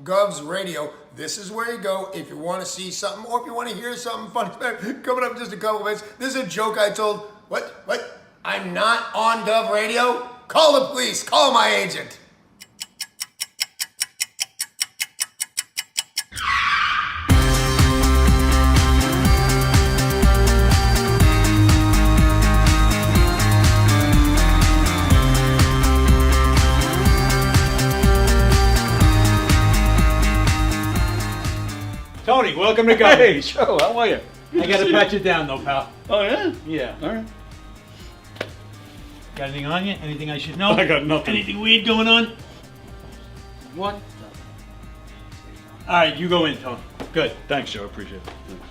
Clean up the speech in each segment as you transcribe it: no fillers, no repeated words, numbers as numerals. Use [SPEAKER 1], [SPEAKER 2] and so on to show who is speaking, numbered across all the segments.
[SPEAKER 1] Govs Radio. This is where you go if you want to see something or if you want to hear something funny. Coming up in just a couple minutes. This is a joke I told. What? I'm not on Gov Radio? Call the police. Call my agent.
[SPEAKER 2] Tony, welcome to Go.
[SPEAKER 3] Hey, Joe, how are you?
[SPEAKER 2] I gotta pat you down though, pal.
[SPEAKER 3] Oh, yeah?
[SPEAKER 2] Yeah.
[SPEAKER 3] All right.
[SPEAKER 2] Got anything on you? Anything I should know?
[SPEAKER 3] I got nothing.
[SPEAKER 2] Anything weird going on?
[SPEAKER 3] What?
[SPEAKER 2] Alright, you go in, Tony. Good.
[SPEAKER 3] Thanks, Joe. Appreciate it. Thanks.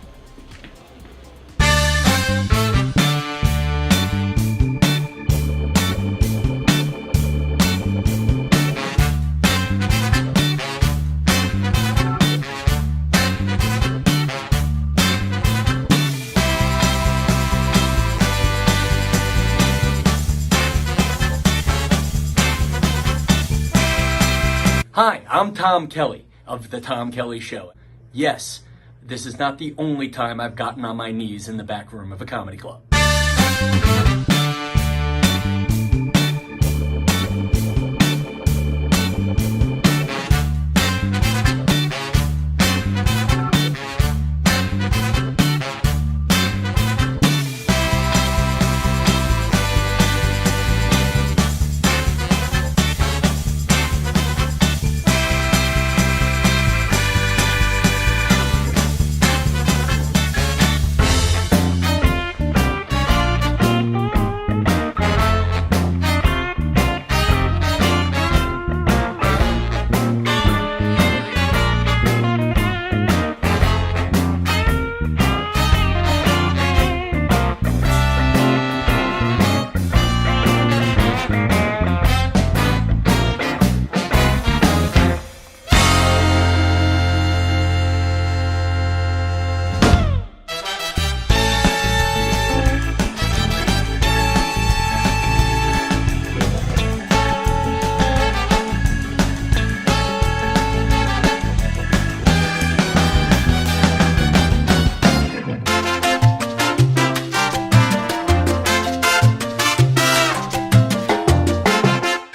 [SPEAKER 4] Hi, I'm Tom Kelly of The Tom Kelly Show. Yes, this is not the only time I've gotten on my knees in the back room of a comedy club.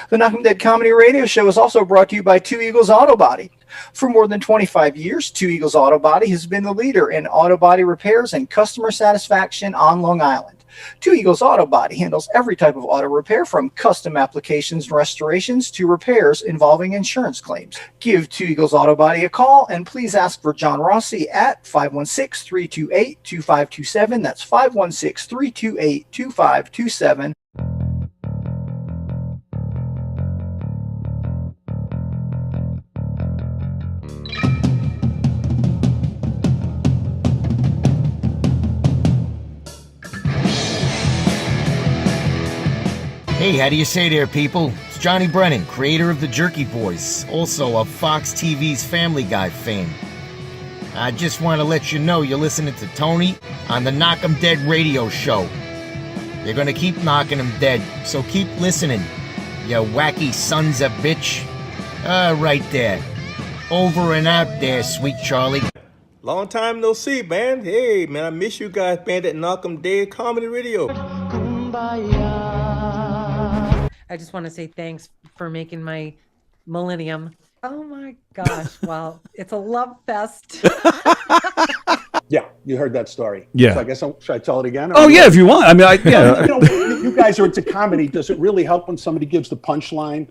[SPEAKER 5] The Knock 'em Dead Comedy Radio Show is also brought to you by Two Eagles Auto Body. For more than 25 years, Two Eagles Auto Body has been the leader in auto body repairs and customer satisfaction on Long Island. Two Eagles Auto Body handles every type of auto repair, from custom applications and restorations to repairs involving insurance claims. Give Two Eagles Auto Body a call and please ask for John Rossi at 516-328-2527. That's 516-328-2527.
[SPEAKER 6] Hey, how do you say there, people? It's Johnny Brennan, creator of the Jerky Boys, also of Fox TV's Family Guy fame. I just want to let you know you're listening to Tony on the Knock 'em Dead radio show. They're gonna keep knocking 'em dead, so keep listening, you wacky sons of bitch. Right there. Over and out there, sweet Charlie.
[SPEAKER 7] Long time no see, man. Hey, man, I miss you guys, man, that Knock 'em Dead Comedy Radio.
[SPEAKER 8] I just want to say thanks for making my millennium. Oh my gosh. Well, it's a love fest.
[SPEAKER 9] Yeah, you heard that story.
[SPEAKER 3] Yeah.
[SPEAKER 9] So I guess should I tell it again?
[SPEAKER 3] Oh, yeah, if you want. I mean, yeah.
[SPEAKER 9] You know, you guys are into comedy. Does it really help when somebody gives the punchline?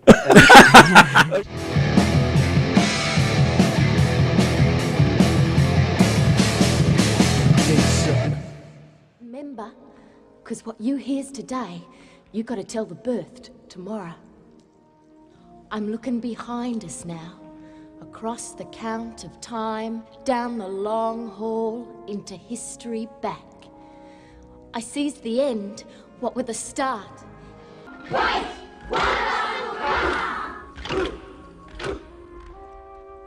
[SPEAKER 10] Remember, because what you hears today, you got to tell the birthed tomorrow. I'm looking behind us now, across the count of time, down the long hall, into history back. I sees the end, what with a start. Right!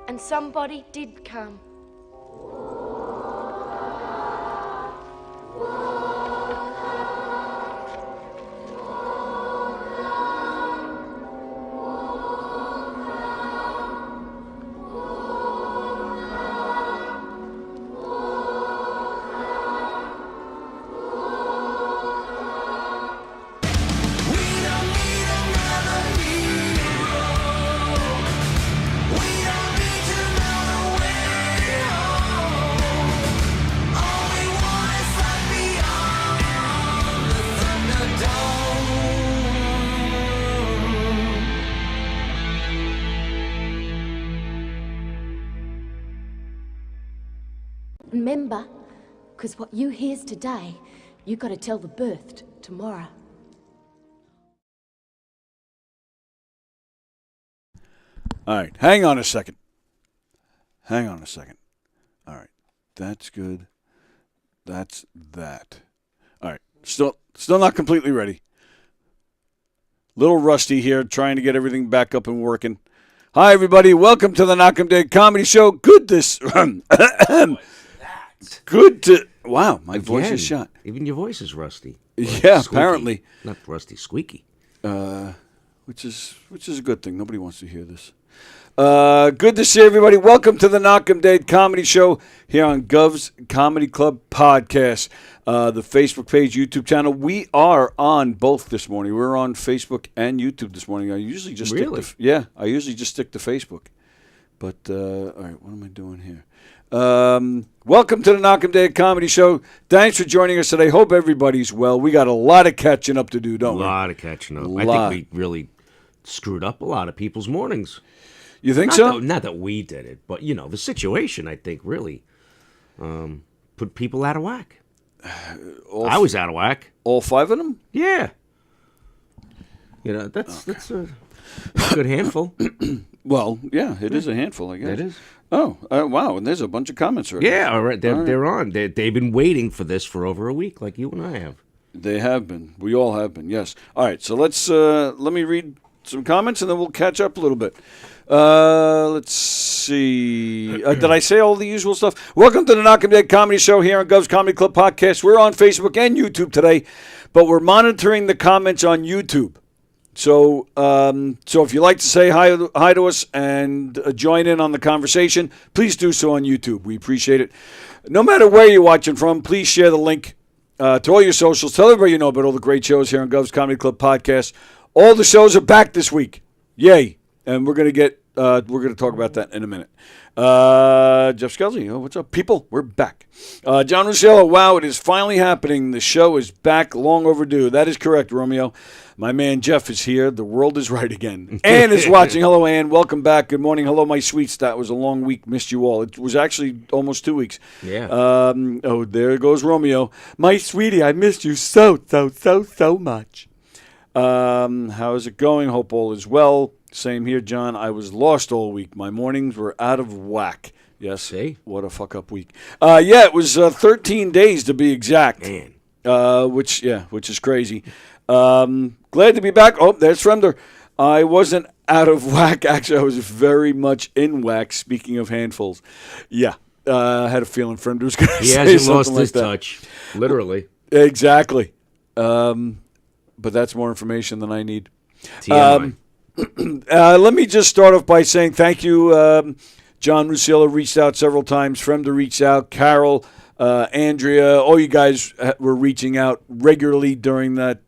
[SPEAKER 10] And somebody did come. remember, because what you hears today, you got to tell the birthed tomorrow.
[SPEAKER 11] All right, hang on a second. All right, that's good. That's that. All right, still not completely ready. Little rusty here, trying to get everything back up and working. Hi, everybody. Welcome to the Knock 'em Dead Comedy Show. Good to. Wow, my voice is shot.
[SPEAKER 12] Even your voice is rusty.
[SPEAKER 11] Yeah,
[SPEAKER 12] Squeaky.
[SPEAKER 11] apparently.
[SPEAKER 12] Not rusty, squeaky.
[SPEAKER 11] Which is a good thing. Nobody wants to hear this. Good to see everybody. Welcome to the Knock 'em Dead Comedy Show here on Gov's Comedy Club Podcast. The Facebook page, YouTube channel. We are on both this morning. We're on Facebook and YouTube this morning. I usually just stick to Facebook. But all right, what am I doing here? Welcome to the Knock 'em Dead Comedy Show. Thanks for joining us today. Hope everybody's well. We got a lot of catching up to do, don't we?
[SPEAKER 12] A lot of catching up. I think we really screwed up a lot of people's mornings.
[SPEAKER 11] You think so?
[SPEAKER 12] Not that we did it, but, the situation, I think, really put people out of whack. I was out of whack.
[SPEAKER 11] All 5 of them?
[SPEAKER 12] Yeah. That's a good handful.
[SPEAKER 11] Well, yeah, it is a handful, I guess.
[SPEAKER 12] It is.
[SPEAKER 11] Oh, wow, and there's a bunch of comments already.
[SPEAKER 12] Yeah, all right. They're on. They've been waiting for this for over a week, like you and I have.
[SPEAKER 11] They have been. We all have been, yes. All right, so let me read some comments, and then we'll catch up a little bit. Let's see. Did I say all the usual stuff? Welcome to the Knock 'em Dead Comedy Show here on Gov's Comedy Club Podcast. We're on Facebook and YouTube today, but we're monitoring the comments on YouTube. So if you'd like to say hi to us and join in on the conversation, please do so on YouTube. We appreciate it. No matter where you're watching from, please share the link to all your socials. Tell everybody you know about all the great shows here on Gov's Comedy Club Podcast. All the shows are back this week. Yay. And we're going to talk about that in a minute. Jeff Scelzi, what's up, people? We're back. John Rusciello, wow, it is finally happening. The show is back, long overdue. That is correct, Romeo. My man Jeff is here. The world is right again. Ann is watching. Hello, Ann. Welcome back. Good morning. Hello, my sweets. That was a long week. Missed you all. It was actually almost 2 weeks.
[SPEAKER 12] Yeah.
[SPEAKER 11] There goes Romeo. My sweetie, I missed you so much. How's it going? Hope all is well. Same here, John. I was lost all week. My mornings were out of whack. Yes.
[SPEAKER 12] See?
[SPEAKER 11] What a fuck-up week. It was 13 days to be exact.
[SPEAKER 12] Man.
[SPEAKER 11] Which is crazy. Glad to be back. Oh, there's Fremder. I wasn't out of whack. Actually, I was very much in whack, speaking of handfuls. Yeah. I had a feeling Fremder was going to say something like that.
[SPEAKER 12] He hasn't lost his touch. Literally.
[SPEAKER 11] Exactly. But that's more information than I need. Let me just start off by saying thank you. John Rusciello reached out several times. Fremder reached out. Carol, Andrea, all you guys were reaching out regularly during those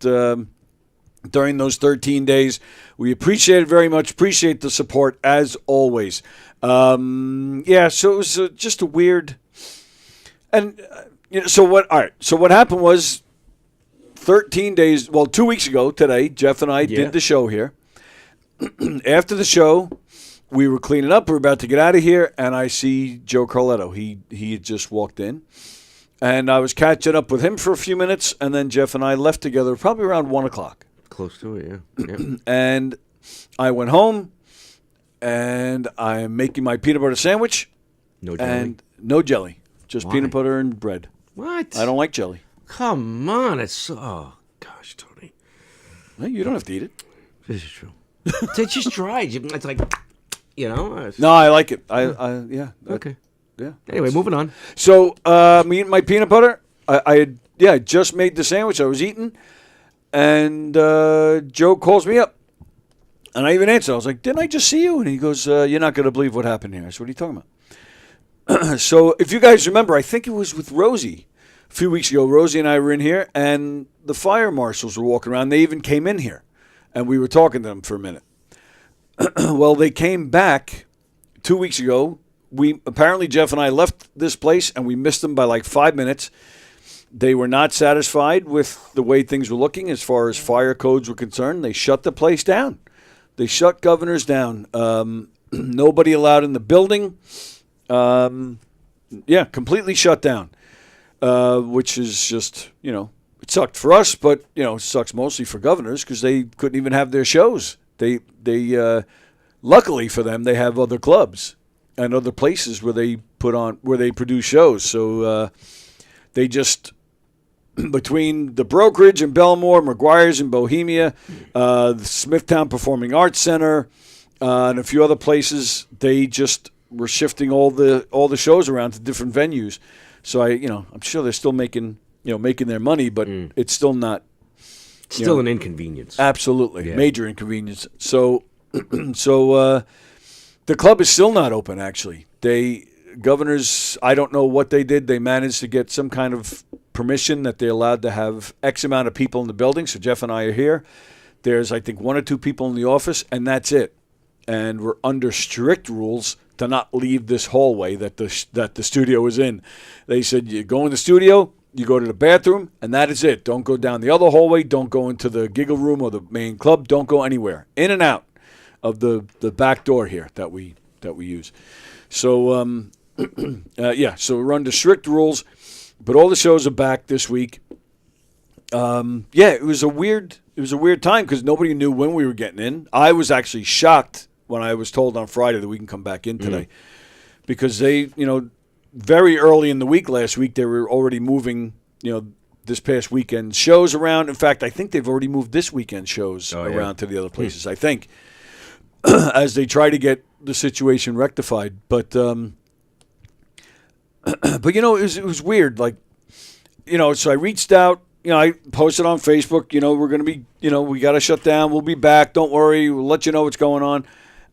[SPEAKER 11] 13 days. We appreciate it very much. Appreciate the support as always. So it was just a weird. And so what? All right. So what happened was 13 days. Well, 2 weeks ago today, Jeff and I did the show here. After the show, we were cleaning up. We were about to get out of here, and I see Joe Carletto. He had just walked in, and I was catching up with him for a few minutes, and then Jeff and I left together probably around 1 o'clock.
[SPEAKER 12] Close to it, yeah.
[SPEAKER 11] And I went home, and I'm making my peanut butter sandwich.
[SPEAKER 12] No jelly?
[SPEAKER 11] And no jelly. Just
[SPEAKER 12] Why?
[SPEAKER 11] peanut butter and bread.
[SPEAKER 12] What?
[SPEAKER 11] I don't like jelly.
[SPEAKER 12] Come on. Oh, gosh, Tony.
[SPEAKER 11] No, you don't have to eat it.
[SPEAKER 12] This is true. It's just dried. It's like,
[SPEAKER 11] No, I like it. Yeah.
[SPEAKER 12] Okay.
[SPEAKER 11] Yeah.
[SPEAKER 12] Anyway, moving on.
[SPEAKER 11] So, me eating my peanut butter. I just made the sandwich. I was eating, and Joe calls me up, and I even answered. I was like, "Didn't I just see you?" And he goes, "You're not going to believe what happened here." I said, "What are you talking about?" So, if you guys remember, I think it was with Rosie a few weeks ago. Rosie and I were in here, and the fire marshals were walking around. They even came in here, and we were talking to them for a minute. Well, they came back 2 weeks ago. Apparently Jeff and I left this place, and we missed them by like 5 minutes. They were not satisfied with the way things were looking as far as fire codes were concerned. They shut the place down. They shut Governors down. Nobody allowed in the building. Yeah, completely shut down, which is just, it sucked for us, but, it sucks mostly for governors because they couldn't even have their shows. They luckily for them, they have other clubs and other places where they produce shows. So they just, between the Brokerage in Belmore, McGuire's in Bohemia, the Smithtown Performing Arts Center, and a few other places, they just were shifting all the shows around to different venues. So I'm sure they're still making their money, but it's still not.
[SPEAKER 12] Still an inconvenience.
[SPEAKER 11] Absolutely, major inconvenience. So, the club is still not open. Actually, governors, I don't know what they did. They managed to get some kind of permission that they're allowed to have X amount of people in the building. So Jeff and I are here. There's, I think, 1 or 2 people in the office, and that's it. And we're under strict rules to not leave this hallway that the studio is in. They said you go in the studio, you go to the bathroom, and that is it. Don't go down the other hallway. Don't go into the giggle room or the main club. Don't go anywhere. In and out of the back door here that we use. So so we're under strict rules, but all the shows are back this week. It was a weird time because nobody knew when we were getting in. I was actually shocked when I was told on Friday that we can come back in today, because they, very early in the week last week, they were already moving, this past weekend shows around. In fact, I think they've already moved this weekend shows around to the other places, I think, as they try to get the situation rectified. But it was weird. Like, so I reached out, I posted on Facebook, we're going to be, we got to shut down. We'll be back. Don't worry. We'll let you know what's going on.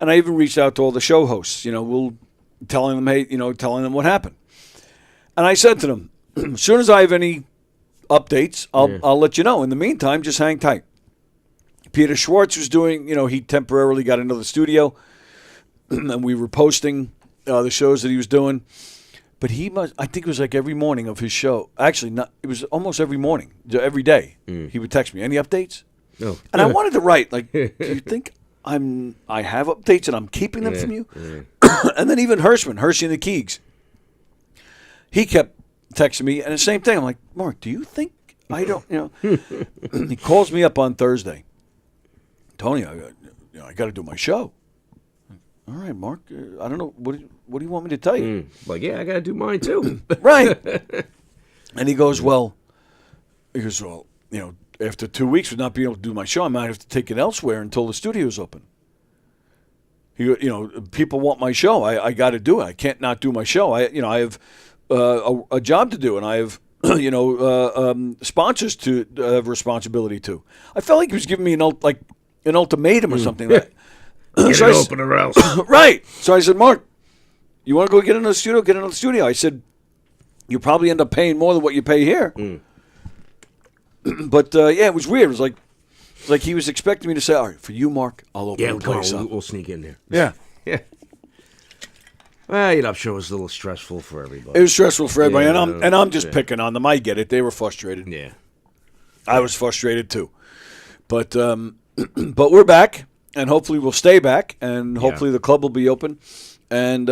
[SPEAKER 11] And I even reached out to all the show hosts, we'll telling them, hey, telling them what happened. And I said to them, as soon as I have any updates, I'll let you know. In the meantime, just hang tight. Peter Schwartz was doing, he temporarily got another studio, and we were posting the shows that he was doing. But I think it was like every morning of his show. Actually, it was almost every morning, every day. He would text me, any updates?
[SPEAKER 12] No.
[SPEAKER 11] And I wanted to write, like, do you think I have updates and I'm keeping them from you? And then even Hershey and the Keegs, he kept texting me, and the same thing. I'm like, Mark, do you think I don't, He calls me up on Thursday. Tony, I got to do my show. All right, Mark, I don't know, what do you want me to tell you?
[SPEAKER 12] Like, I got to do mine too.
[SPEAKER 11] Right. And he goes, well, after 2 weeks of not being able to do my show, I might have to take it elsewhere until the studio's open. People want my show. I got to do it. I can't not do my show. I have a job to do, and I have sponsors to have responsibility to. I felt like he was giving me an ultimatum or something. Get
[SPEAKER 12] it open or else.
[SPEAKER 11] Right. So I said, Mark, you want to go get into the studio? Get into the studio. I said, you probably end up paying more than what you pay here. But it was weird. It was like he was expecting me to say, all right, for you, Mark, I'll open the place up.
[SPEAKER 12] We'll sneak in there.
[SPEAKER 11] Yeah.
[SPEAKER 12] Yeah. Well, I'm sure it was a little stressful for everybody.
[SPEAKER 11] It was stressful for everybody, and I'm just picking on them. I get it. They were frustrated.
[SPEAKER 12] Yeah.
[SPEAKER 11] I was frustrated too. But we're back, and hopefully we'll stay back, and hopefully the club will be open, and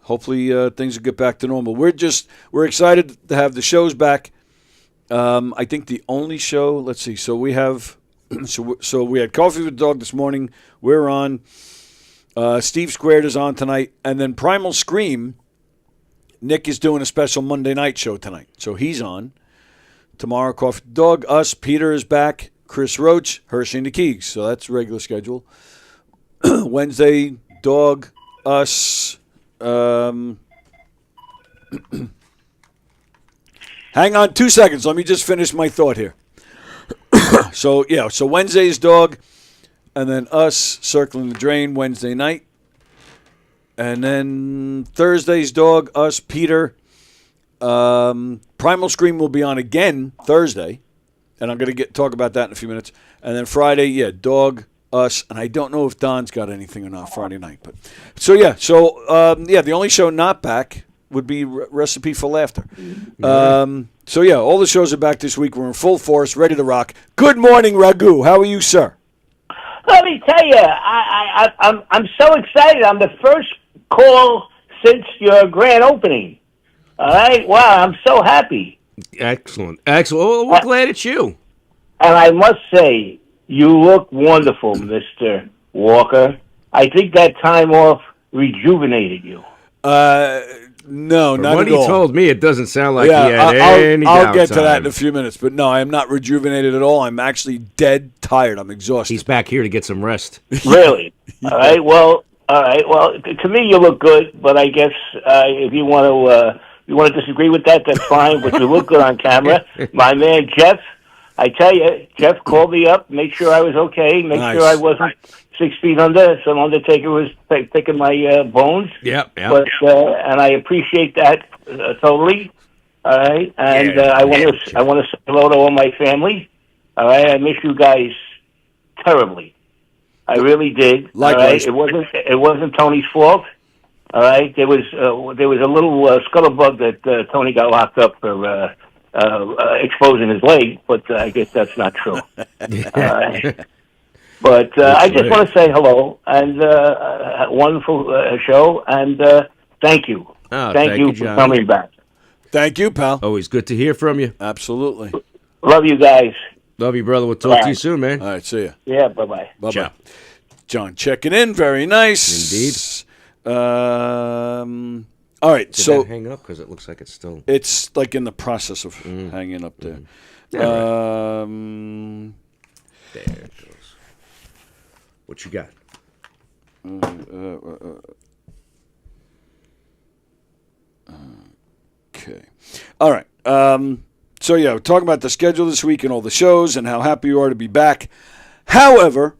[SPEAKER 11] hopefully things will get back to normal. We're excited to have the shows back. I think the only show, let's see, so we have, so we had Coffee with the Dog this morning. We're on. Steve Squared is on tonight. And then Primal Scream, Nick is doing a special Monday night show tonight. So he's on. Tomorrow, Coffee with the Dog, us, Peter is back, Chris Roach, Hershey and the Keegs. So that's regular schedule. Wednesday, Dog, us. Hang on 2 seconds. Let me just finish my thought here. So Wednesday's Dog, and then us, Circling the Drain, Wednesday night. And then Thursday's Dog, us, Peter. Primal Scream will be on again Thursday, and I'm going to talk about that in a few minutes. And then Friday, Dog, us, and I don't know if Don's got anything or not Friday night. But the only show not back would be Recipe for Laughter. All the shows are back this week. We're in full force, ready to rock. Good morning, Raghu. How are you, sir?
[SPEAKER 13] Let me tell you, I'm so excited. I'm the first call since your grand opening. All right. Wow, I'm so happy.
[SPEAKER 12] Excellent. Well, we're glad it's you.
[SPEAKER 13] And I must say, you look wonderful, Mr. Walker. I think that time off rejuvenated you.
[SPEAKER 11] No,
[SPEAKER 12] From
[SPEAKER 11] not
[SPEAKER 12] what
[SPEAKER 11] at
[SPEAKER 12] he
[SPEAKER 11] all.
[SPEAKER 12] told me, it doesn't sound like he had any
[SPEAKER 11] I'll get to that in
[SPEAKER 12] downtime.
[SPEAKER 11] a few minutes. But no, I am not rejuvenated at all. I'm actually dead tired. I'm exhausted.
[SPEAKER 12] He's back here to get some rest.
[SPEAKER 13] Really? All right. Well, to me, you look good. But I guess if you want to disagree with that, that's fine. But you look good on camera. My man Jeff, I tell you, Jeff called me up, made sure I was okay, made
[SPEAKER 11] Nice.
[SPEAKER 13] sure I wasn't 6 feet under. Some undertaker was picking my bones.
[SPEAKER 12] Yep.
[SPEAKER 13] But and I appreciate that totally. All right, and I want to say hello to all my family. All right, I miss you guys terribly. I really did.
[SPEAKER 11] Likewise.
[SPEAKER 13] All right? It wasn't Tony's fault. All right, there was a little scuttlebug that Tony got locked up for exposing his leg, but I guess that's not true. But I just want to say hello and wonderful show, and thank you.
[SPEAKER 12] Oh,
[SPEAKER 13] thank you for
[SPEAKER 12] Johnny.
[SPEAKER 13] coming back.
[SPEAKER 11] Thank you, pal.
[SPEAKER 12] Always good to hear from you.
[SPEAKER 11] Absolutely.
[SPEAKER 13] Love you guys.
[SPEAKER 12] Love you, brother. We'll talk to
[SPEAKER 13] Bye.
[SPEAKER 12] you soon, man.
[SPEAKER 11] All right, see ya.
[SPEAKER 13] Yeah, bye-bye.
[SPEAKER 11] Bye-bye.
[SPEAKER 12] Ciao.
[SPEAKER 11] John checking in. Very nice.
[SPEAKER 12] Indeed.
[SPEAKER 11] All right,
[SPEAKER 12] Did
[SPEAKER 11] so
[SPEAKER 12] that hang up? Because it looks like it's still...
[SPEAKER 11] it's like in the process of hanging up there.
[SPEAKER 12] Yeah, right. There it goes. What you got?
[SPEAKER 11] Okay. All right. So, yeah, we're talking about the schedule this week and all the shows and how happy you are to be back. However,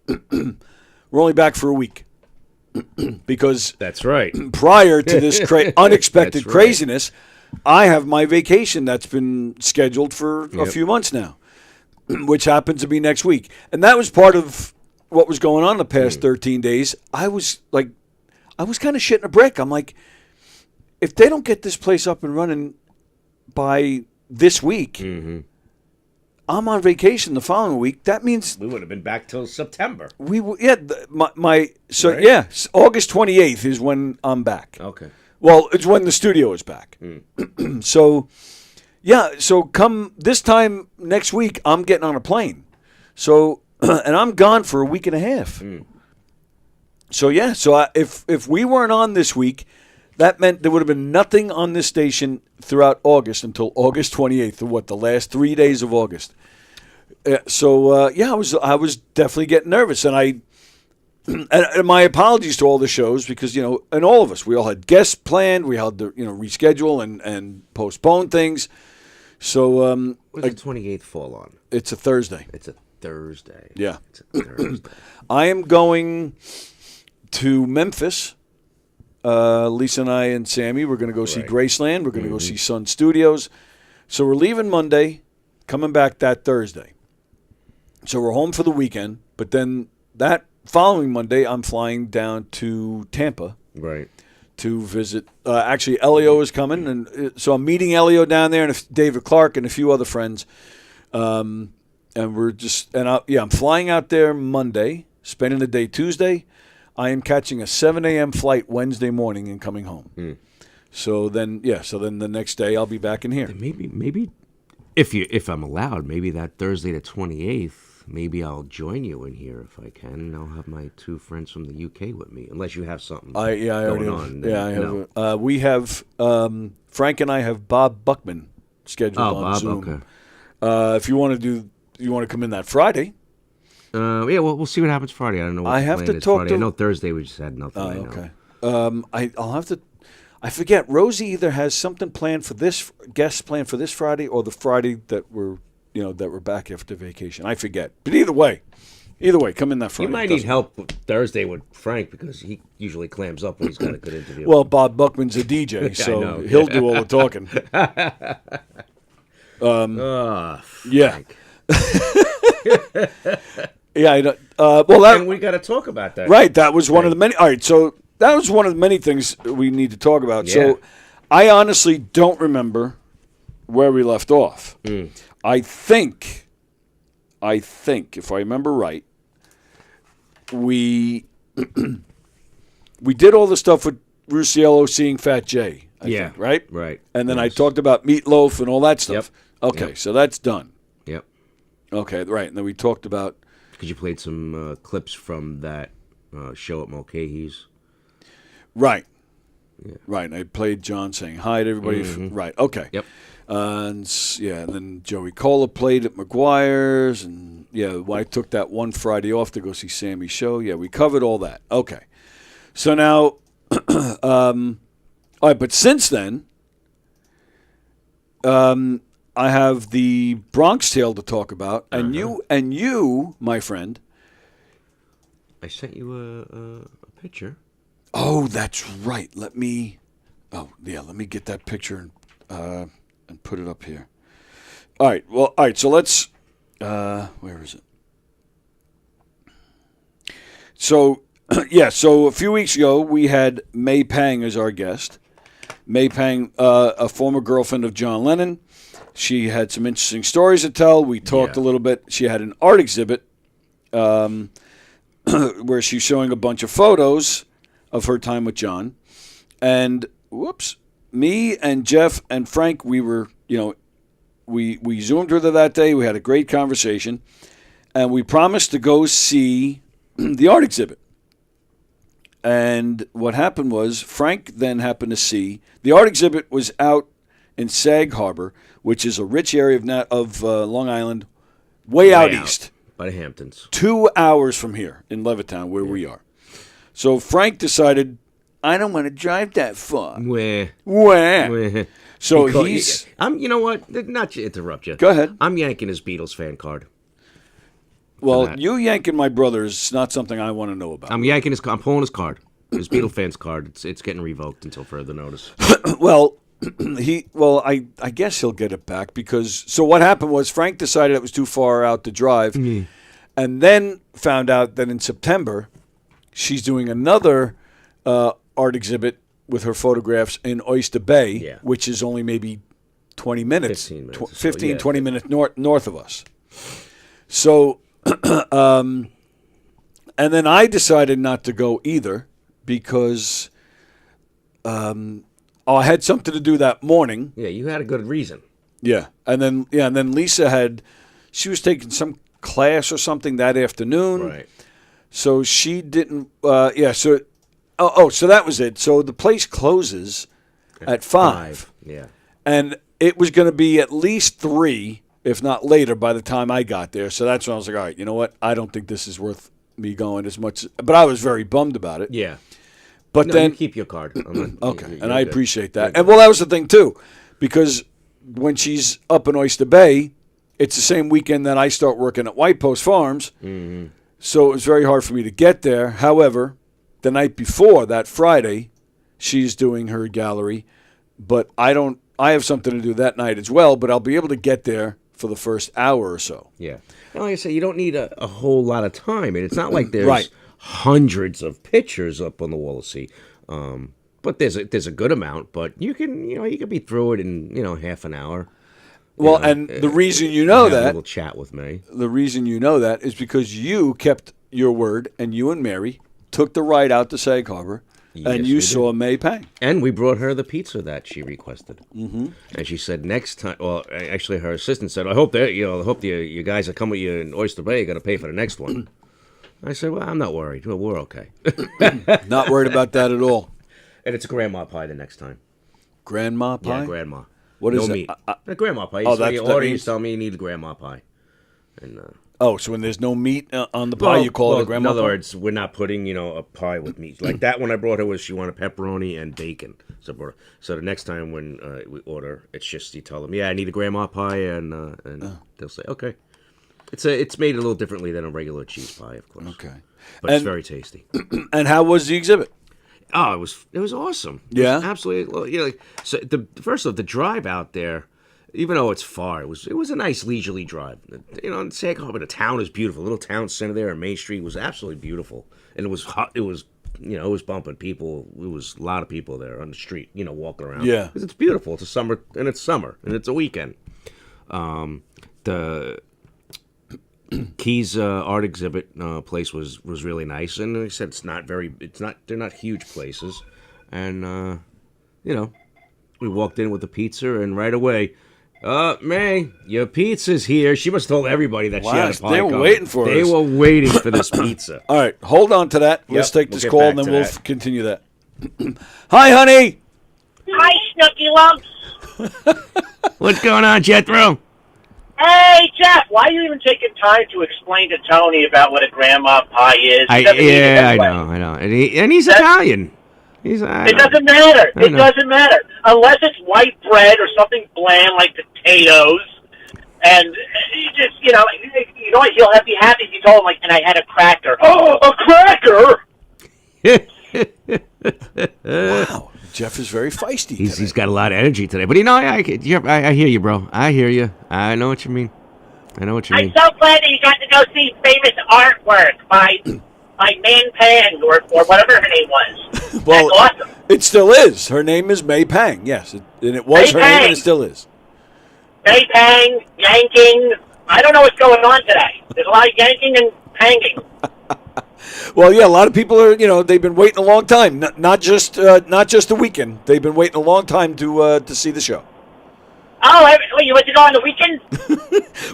[SPEAKER 11] we're only back for a week because
[SPEAKER 12] That's right.
[SPEAKER 11] prior to this unexpected
[SPEAKER 12] That's right.
[SPEAKER 11] craziness, I have my vacation that's been scheduled for a few months now, which happens to be next week. And that was part of what was going on the past 13 days. I was kind of shitting a brick. I'm like, if they don't get this place up and running by this week, I'm on vacation the following week. That means
[SPEAKER 12] We would have been back till September.
[SPEAKER 11] August 28th is when I'm back.
[SPEAKER 12] Okay.
[SPEAKER 11] Well, it's when the studio is back. So come this time next week, I'm getting on a plane. So, and I'm gone for a week and a half. So, if we weren't on this week, that meant there would have been nothing on this station throughout August until August 28th, the last 3 days of August. I was definitely getting nervous. And and my apologies to all the shows because, and all of us, we all had guests planned. We had to, reschedule and postpone things. So,
[SPEAKER 12] What does the 28th fall on?
[SPEAKER 11] it's a Thursday.
[SPEAKER 12] It's a Thursday.
[SPEAKER 11] Yeah.
[SPEAKER 12] It's a Thursday.
[SPEAKER 11] I am going to Memphis. Lisa and I and Sammy, we're going to go see Graceland. We're going to go see Sun Studios. So we're leaving Monday, coming back that Thursday. So we're home for the weekend. But then that following Monday, I'm flying down to Tampa.
[SPEAKER 12] Right.
[SPEAKER 11] To visit. Actually, Elio is coming. And so I'm meeting Elio down there and David Clark and a few other friends. And I'm flying out there Monday, spending the day Tuesday. I am catching a 7 a.m. flight Wednesday morning and coming home. So then the next day I'll be back in here.
[SPEAKER 12] Maybe if I'm allowed, maybe that Thursday the 28th, maybe I'll join you in here if I can, and I'll have my two friends from the UK with me, unless you have something
[SPEAKER 11] I already
[SPEAKER 12] going
[SPEAKER 11] have.
[SPEAKER 12] on.
[SPEAKER 11] Yeah, I have. We have Frank and I have Bob Buckman scheduled on
[SPEAKER 12] Bob,
[SPEAKER 11] Zoom.
[SPEAKER 12] okay.
[SPEAKER 11] If you want to come in that Friday.
[SPEAKER 12] We'll see what happens Friday. I don't know what
[SPEAKER 11] I
[SPEAKER 12] the
[SPEAKER 11] have
[SPEAKER 12] plan
[SPEAKER 11] to
[SPEAKER 12] is
[SPEAKER 11] talk
[SPEAKER 12] Friday.
[SPEAKER 11] to-
[SPEAKER 12] I know Thursday we just had nothing. I know.
[SPEAKER 11] Okay. I'll have to. I forget. Rosie either has something planned for this guest planned for this Friday or the Friday that we're back after vacation. I forget. But either way, come in that Friday.
[SPEAKER 12] You might need help Thursday with Frank because he usually clams up when he's got a good interview.
[SPEAKER 11] Well, Bob Buckman's a DJ,
[SPEAKER 12] I
[SPEAKER 11] so
[SPEAKER 12] know.
[SPEAKER 11] he'll do all the talking. Yeah. Yeah.
[SPEAKER 12] And we got to talk about that.
[SPEAKER 11] Right. That was one of the many. All right. So that was one of the many things we need to talk about.
[SPEAKER 12] Yeah.
[SPEAKER 11] So I honestly don't remember where we left off. I think, if I remember right, we did all the stuff with Rusciello seeing Fat J. I
[SPEAKER 12] Yeah.
[SPEAKER 11] think, right?
[SPEAKER 12] Right.
[SPEAKER 11] And then I
[SPEAKER 12] Yes.
[SPEAKER 11] talked about Meatloaf and all that stuff. Okay,
[SPEAKER 12] Yep.
[SPEAKER 11] so that's done.
[SPEAKER 12] Yep.
[SPEAKER 11] Okay, right. And then we talked about.
[SPEAKER 12] Because you played some clips from that show at Mulcahy's.
[SPEAKER 11] Right. Right. And I played John saying hi to everybody.
[SPEAKER 12] Mhm.
[SPEAKER 11] Right. Okay.
[SPEAKER 12] Yep.
[SPEAKER 11] And then Joey Cola played at McGuire's, and I took that one Friday off to go see Sammy's show. Yeah, we covered all that. Okay. So now, all right, but since then, I have the Bronx Tale to talk about, and you, my friend.
[SPEAKER 12] I sent you a picture.
[SPEAKER 11] Oh, that's right. Let me get that picture and put it up here. All right. Well, all right. So let's. Where is it? So, So a few weeks ago, we had May Pang as our guest. May Pang, a former girlfriend of John Lennon. She had some interesting stories to tell. We talked a little bit. She had an art exhibit where she's showing a bunch of photos of her time with John. And, me and Jeff and Frank, we were, we Zoomed with her that day. We had a great conversation. And we promised to go see the art exhibit. And what happened was Frank then happened to see the art exhibit was out in Sag Harbor, which is a rich area of Long Island, way out east.
[SPEAKER 12] By the Hamptons.
[SPEAKER 11] 2 hours from here in Levittown, where we are. So Frank decided, I don't want to drive that far.
[SPEAKER 12] Where?
[SPEAKER 11] So
[SPEAKER 12] he's... You know what? Not to interrupt you.
[SPEAKER 11] Go ahead.
[SPEAKER 12] I'm yanking his Beatles fan card.
[SPEAKER 11] Well, you yanking my brother is not something I want to know about.
[SPEAKER 12] I'm yanking I'm pulling his card. His Beatle fans card. It's getting revoked until further notice.
[SPEAKER 11] Well, I guess he'll get it back because. So what happened was Frank decided it was too far out to drive, and then found out that in September she's doing another art exhibit with her photographs in Oyster Bay, which is only maybe 20 minutes, 20 minutes north of us. So. And then I decided not to go either because I had something to do that morning.
[SPEAKER 12] Yeah, you had a good reason.
[SPEAKER 11] Yeah, and then Lisa she was taking some class or something that afternoon.
[SPEAKER 12] Right.
[SPEAKER 11] So she didn't. So that was it. So the place closes at 5.
[SPEAKER 12] Yeah.
[SPEAKER 11] And it was going to be at least 3. If not later, by the time I got there. So that's when I was like, all right, you know what? I don't think this is worth me going as much. But I was very bummed about it.
[SPEAKER 12] Yeah.
[SPEAKER 11] But
[SPEAKER 12] no,
[SPEAKER 11] then
[SPEAKER 12] you keep your card.
[SPEAKER 11] Okay. And I appreciate that. And that was the thing, too. Because when she's up in Oyster Bay, it's the same weekend that I start working at White Post Farms.
[SPEAKER 12] Mm-hmm.
[SPEAKER 11] So it was very hard for me to get there. However, the night before, that Friday, she's doing her gallery. But I have something to do that night as well. But I'll be able to get there for the first hour or so.
[SPEAKER 12] Yeah. And like I say, you don't need a whole lot of time. And it's not like there's hundreds of pictures up on the wall to see. But there's a good amount. But you can be through it in half an hour.
[SPEAKER 11] Well, and the reason you know
[SPEAKER 12] have
[SPEAKER 11] that
[SPEAKER 12] a little chat with me.
[SPEAKER 11] The reason you know that is because you kept your word, and you and Mary took the ride out to Sag Harbor. And you saw May Pang.
[SPEAKER 12] And we brought her the pizza that she requested.
[SPEAKER 11] Mm-hmm.
[SPEAKER 12] And she said next time. Well, actually, her assistant said, "I hope that you guys that come with you in Oyster Bay are going to pay for the next one." I said, "Well, I'm not worried. Well, we're okay."
[SPEAKER 11] Not worried about that at all.
[SPEAKER 12] And it's a grandma pie the next time.
[SPEAKER 11] Grandma pie?
[SPEAKER 12] Yeah, grandma.
[SPEAKER 11] What is
[SPEAKER 12] no
[SPEAKER 11] it?
[SPEAKER 12] meat. A grandma pie.
[SPEAKER 11] Oh,
[SPEAKER 12] So
[SPEAKER 11] that's
[SPEAKER 12] you
[SPEAKER 11] what
[SPEAKER 12] order.
[SPEAKER 11] that
[SPEAKER 12] You
[SPEAKER 11] means?
[SPEAKER 12] tell me you need grandma pie. And
[SPEAKER 11] so when there's no meat on the pie, you call it a grandma
[SPEAKER 12] In other
[SPEAKER 11] pie?
[SPEAKER 12] words, we're not putting, a pie with meat. Like that one I brought her was she wanted pepperoni and bacon. So the next time when we order, it's just you tell them, I need a grandma pie, and they'll say, okay. It's made a little differently than a regular cheese pie, of course.
[SPEAKER 11] Okay.
[SPEAKER 12] But it's very tasty.
[SPEAKER 11] And how was the exhibit?
[SPEAKER 12] Oh, it was awesome.
[SPEAKER 11] Yeah?
[SPEAKER 12] It was absolutely. So first off, the drive out there, even though it's far, it was a nice leisurely drive. In Sag Harbor, the town is beautiful. The little town center there on Main Street was absolutely beautiful, and it was hot. It was it was bumping people. It was a lot of people there on the street, walking around.
[SPEAKER 11] Yeah,
[SPEAKER 12] because it's beautiful. It's summer, and it's a weekend. The Keys art exhibit place was really nice, and like I said, they're not huge places. and we walked in with the pizza, and right away, May, your pizza's here. She must have told everybody that she had a pie
[SPEAKER 11] They were
[SPEAKER 12] coming.
[SPEAKER 11] waiting for us.
[SPEAKER 12] They were waiting for this pizza.
[SPEAKER 11] All right, hold on to that. Let's take
[SPEAKER 12] we'll
[SPEAKER 11] this
[SPEAKER 12] get
[SPEAKER 11] call,
[SPEAKER 12] back
[SPEAKER 11] and then
[SPEAKER 12] to
[SPEAKER 11] we'll
[SPEAKER 12] that.
[SPEAKER 11] continue that. Hi, honey.
[SPEAKER 14] Hi, Snooky Lumps.
[SPEAKER 12] What's going on, Jethro?
[SPEAKER 14] Hey, Jeff, why are you even taking time to explain to Tony about what a grandma pie is? He doesn't need it
[SPEAKER 12] I
[SPEAKER 14] anyway.
[SPEAKER 12] know. And he's Italian.
[SPEAKER 14] It doesn't matter.
[SPEAKER 12] I
[SPEAKER 14] It
[SPEAKER 12] know.
[SPEAKER 14] doesn't matter. Unless it's white bread or something bland like potatoes. And you just, you know what, he'll be happy if you told him, like, and I had a cracker. Oh, a cracker!
[SPEAKER 11] Wow. Jeff is very feisty.
[SPEAKER 12] He's got a lot of energy today. But I hear you, bro. I hear you. I know what you mean.
[SPEAKER 14] I'm so glad that you got to go see famous artwork by Man Pang or whatever her name was.
[SPEAKER 11] Well,
[SPEAKER 14] That's awesome.
[SPEAKER 11] it still is. Her name is May Pang. Yes, and it was
[SPEAKER 14] May
[SPEAKER 11] her name,
[SPEAKER 14] Pang.
[SPEAKER 11] and it still is.
[SPEAKER 14] May Pang, yanking. I don't know what's going on today. There's a lot of yanking and panging.
[SPEAKER 11] Well, yeah, a lot of people are. They've been waiting a long time. Not just the weekend. They've been waiting a long time to see the show.
[SPEAKER 14] Oh, wait, you went to go on the weekend?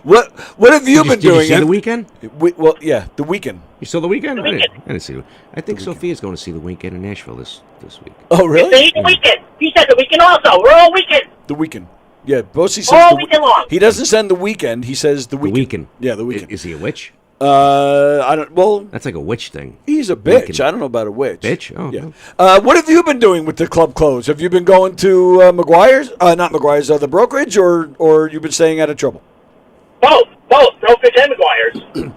[SPEAKER 11] What have you been doing?
[SPEAKER 12] Did you see the weekend?
[SPEAKER 11] Well, yeah, the weekend.
[SPEAKER 12] You saw the weekend?
[SPEAKER 14] The Weeknd.
[SPEAKER 12] I didn't see it. I think Sophia's going to see the weekend in Nashville this week.
[SPEAKER 11] Oh, really?
[SPEAKER 14] See, the weekend. He said the weekend also. We're all weekend.
[SPEAKER 11] The weekend. Yeah, Bosie says
[SPEAKER 14] All weekend long.
[SPEAKER 11] He doesn't send the weekend. He says the weekend.
[SPEAKER 12] The weekend.
[SPEAKER 11] Yeah, the weekend.
[SPEAKER 12] Is he a witch?
[SPEAKER 11] I don't. Well,
[SPEAKER 12] that's like a witch thing.
[SPEAKER 11] He's a bitch.
[SPEAKER 12] Weekend.
[SPEAKER 11] I don't know about a witch.
[SPEAKER 12] Bitch? Oh,
[SPEAKER 11] yeah. What have you been doing with the club clothes? Have you been going to McGuire's? Not McGuire's. The brokerage, or you've been staying out of trouble?
[SPEAKER 14] Both. Brokerage and McGuire's.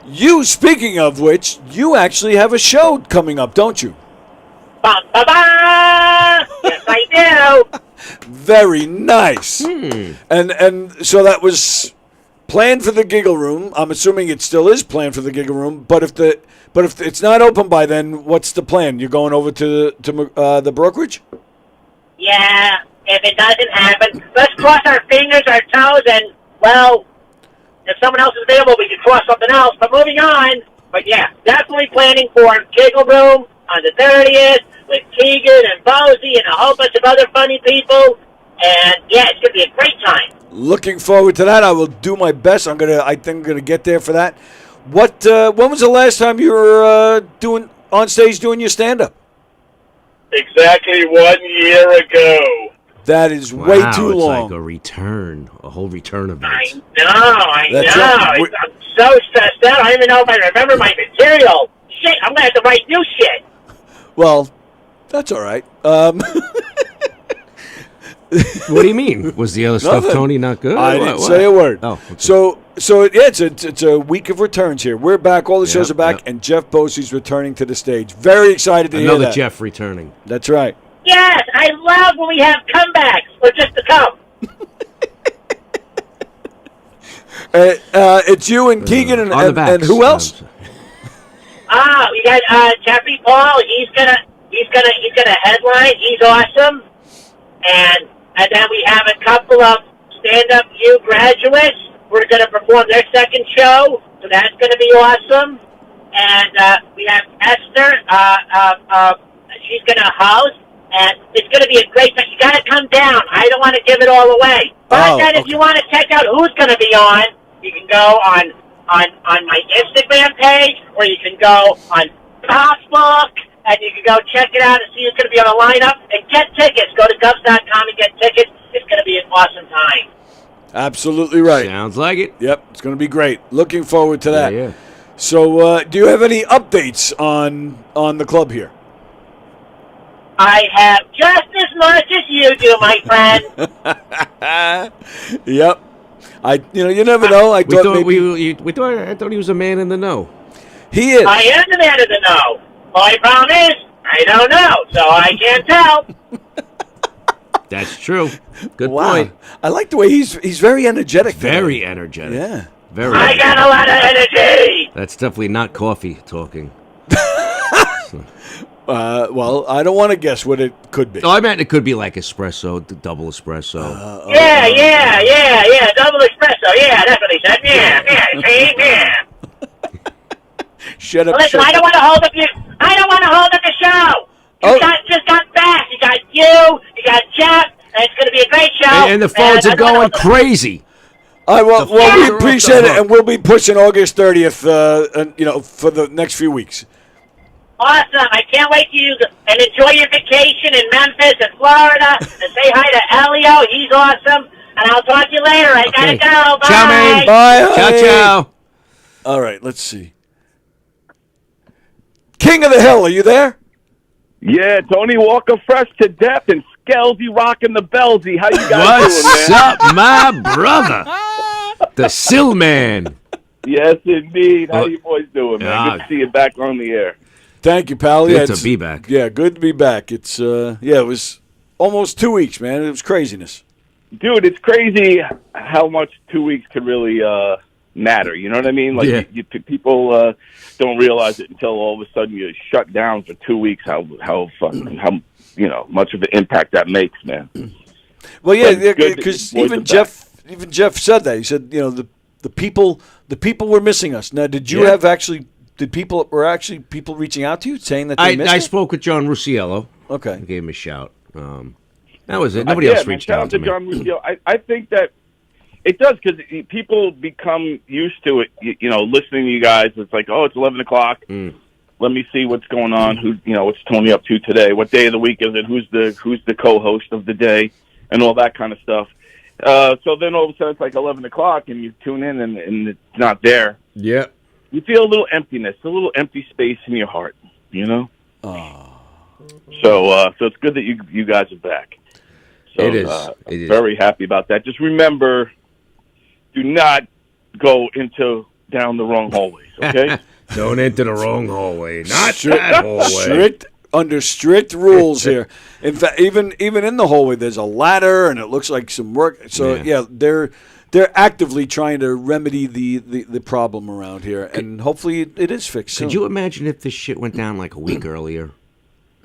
[SPEAKER 11] You, speaking of which, you actually have a show coming up, don't you?
[SPEAKER 14] Ba-ba-ba! Yes, I do.
[SPEAKER 11] Very nice. And so that was planned for the Giggle Room. I'm assuming it still is planned for the Giggle Room. But if it's not open by then, what's the plan? You're going over to the brokerage?
[SPEAKER 14] Yeah, if it doesn't happen, let's cross our fingers, our toes, and, well, if someone else is available, we can cross something else. But moving on. But, yeah, definitely planning for Giggle Room on the 30th with Keegan and Bosie and a whole bunch of other funny people. And, yeah, it's going to be a great time.
[SPEAKER 11] Looking forward to that. I will do my best. I think I'm gonna get there for that. When was the last time you were on stage doing your stand-up?
[SPEAKER 14] Exactly 1 year ago.
[SPEAKER 11] That is way too
[SPEAKER 12] it's
[SPEAKER 11] long.
[SPEAKER 12] like a whole return event.
[SPEAKER 14] I know.
[SPEAKER 11] That's right.
[SPEAKER 14] I'm so stressed out. I don't even know if I remember my material. Shit, I'm going to have to write new shit.
[SPEAKER 11] Well, that's all right.
[SPEAKER 12] What do you mean? Was the other stuff,
[SPEAKER 11] Nothing.
[SPEAKER 12] Tony, not good?
[SPEAKER 11] I
[SPEAKER 12] What-
[SPEAKER 11] didn't
[SPEAKER 12] what?
[SPEAKER 11] say a word.
[SPEAKER 12] Oh, okay.
[SPEAKER 11] So yeah, it's a week of returns here. We're back. All the shows are back, and Jeff Bosie's returning to the stage. Very excited to hear
[SPEAKER 12] Another
[SPEAKER 11] that.
[SPEAKER 12] Jeff returning.
[SPEAKER 11] That's right.
[SPEAKER 14] Yes, I love when we have comebacks, or just to come.
[SPEAKER 11] It's you and Keegan
[SPEAKER 12] on the
[SPEAKER 11] and
[SPEAKER 12] backs.
[SPEAKER 11] who else?
[SPEAKER 14] We got Jeffrey Paul. He's gonna headline. He's awesome. And then we have a couple of stand-up U graduates. We're gonna perform their second show, so that's gonna be awesome. And we have Esther. She's gonna host, and it's gonna be a great time. You gotta come down. I don't want to give it all away. But then, if you want to check out who's gonna be on, you can go on my Instagram page, or you can go on Facebook, and you can go check it out and see who's going to be on the lineup and get tickets. Go to govs.com and get tickets. It's going to be an awesome time.
[SPEAKER 11] Absolutely right.
[SPEAKER 12] Sounds like it.
[SPEAKER 11] Yep, it's going to be great. Looking forward to that.
[SPEAKER 12] Yeah.
[SPEAKER 11] So, do you have any updates on the club here?
[SPEAKER 14] I have just as much as you do, my friend.
[SPEAKER 11] Yep. You never know. I thought
[SPEAKER 12] I thought he was a man in the know.
[SPEAKER 11] He is.
[SPEAKER 14] I am the man of the know. My problem is, I don't know, so I can't tell.
[SPEAKER 12] That's true. Good
[SPEAKER 11] Wow.
[SPEAKER 12] point.
[SPEAKER 11] I like the way he's very energetic.
[SPEAKER 12] Very
[SPEAKER 11] today.
[SPEAKER 12] energetic.
[SPEAKER 11] Yeah.
[SPEAKER 12] Very.
[SPEAKER 14] I got a lot of energy.
[SPEAKER 12] That's definitely not coffee talking.
[SPEAKER 11] Well, I don't want to guess what it could be.
[SPEAKER 12] Oh, I meant it could be like espresso, double espresso.
[SPEAKER 14] Yeah, double espresso. Yeah, that's what he said. Yeah, see, yeah.
[SPEAKER 11] Shut up.
[SPEAKER 14] Listen, I don't want to hold up the show. You guys just got back. you. You got Jeff. And it's going to be a great show.
[SPEAKER 12] And the phones are going crazy.
[SPEAKER 11] All right, well,
[SPEAKER 12] The phones
[SPEAKER 11] we
[SPEAKER 12] are off
[SPEAKER 11] appreciate
[SPEAKER 12] the
[SPEAKER 11] it, and we'll be pushing August 30th, for the next few weeks.
[SPEAKER 14] Awesome. I can't wait to you and enjoy your vacation in Memphis and Florida. And say hi to Elio. He's awesome. And I'll talk to you later. I gotta go. Bye.
[SPEAKER 12] Ciao, man.
[SPEAKER 11] Bye.
[SPEAKER 12] Ciao, ciao.
[SPEAKER 11] All right, let's see. King of the Hill, are you there?
[SPEAKER 15] Yeah, Tony Walker fresh to death and Scelzi rocking the Belsy. How you guys
[SPEAKER 12] What's
[SPEAKER 15] doing, man?
[SPEAKER 12] up, my brother? The Sill Man.
[SPEAKER 15] Yes, indeed. How you boys doing, man? Good to see you back on the air.
[SPEAKER 11] Thank you, pal.
[SPEAKER 12] Good
[SPEAKER 11] Yeah,
[SPEAKER 12] to be back.
[SPEAKER 11] Yeah, good to be back. It's it was almost 2 weeks, man. It was craziness.
[SPEAKER 15] Dude, it's crazy how much 2 weeks could really matter. You know what I mean? Like people don't realize it until all of a sudden you're shut down for 2 weeks. How much of an impact that makes, man.
[SPEAKER 11] Well, yeah, because even Jeff said that. He said, the people were missing us. Now, did you have actually? Were actually people reaching out to you saying that they missed
[SPEAKER 12] I
[SPEAKER 11] it?
[SPEAKER 12] spoke with John Rusiello.
[SPEAKER 11] Okay,
[SPEAKER 12] I gave him a shout. That was it. Nobody else reached out to me.
[SPEAKER 15] John Rusiello. I think that it does because people become used to it. Listening to you guys, it's like, oh, it's 11 o'clock. Let me see what's going on. What's Tony up to today? What day of the week is it? Who's the co-host of the day, and all that kind of stuff. So then all of a sudden it's like 11 o'clock, and you tune in, and it's not there.
[SPEAKER 12] Yeah.
[SPEAKER 15] You feel a little emptiness, a little empty space in your heart. So it's good that you guys are back. So,
[SPEAKER 12] It is.
[SPEAKER 15] Very happy about that. Just remember, do not go down the wrong hallways. Okay.
[SPEAKER 12] Don't enter the wrong hallway. Not that hallway.
[SPEAKER 11] Under strict rules here. In fact, even in the hallway, there's a ladder, and it looks like some work. So they're actively trying to remedy the problem around here, and hopefully it is fixed.
[SPEAKER 12] Could you imagine if this shit went down like a week earlier,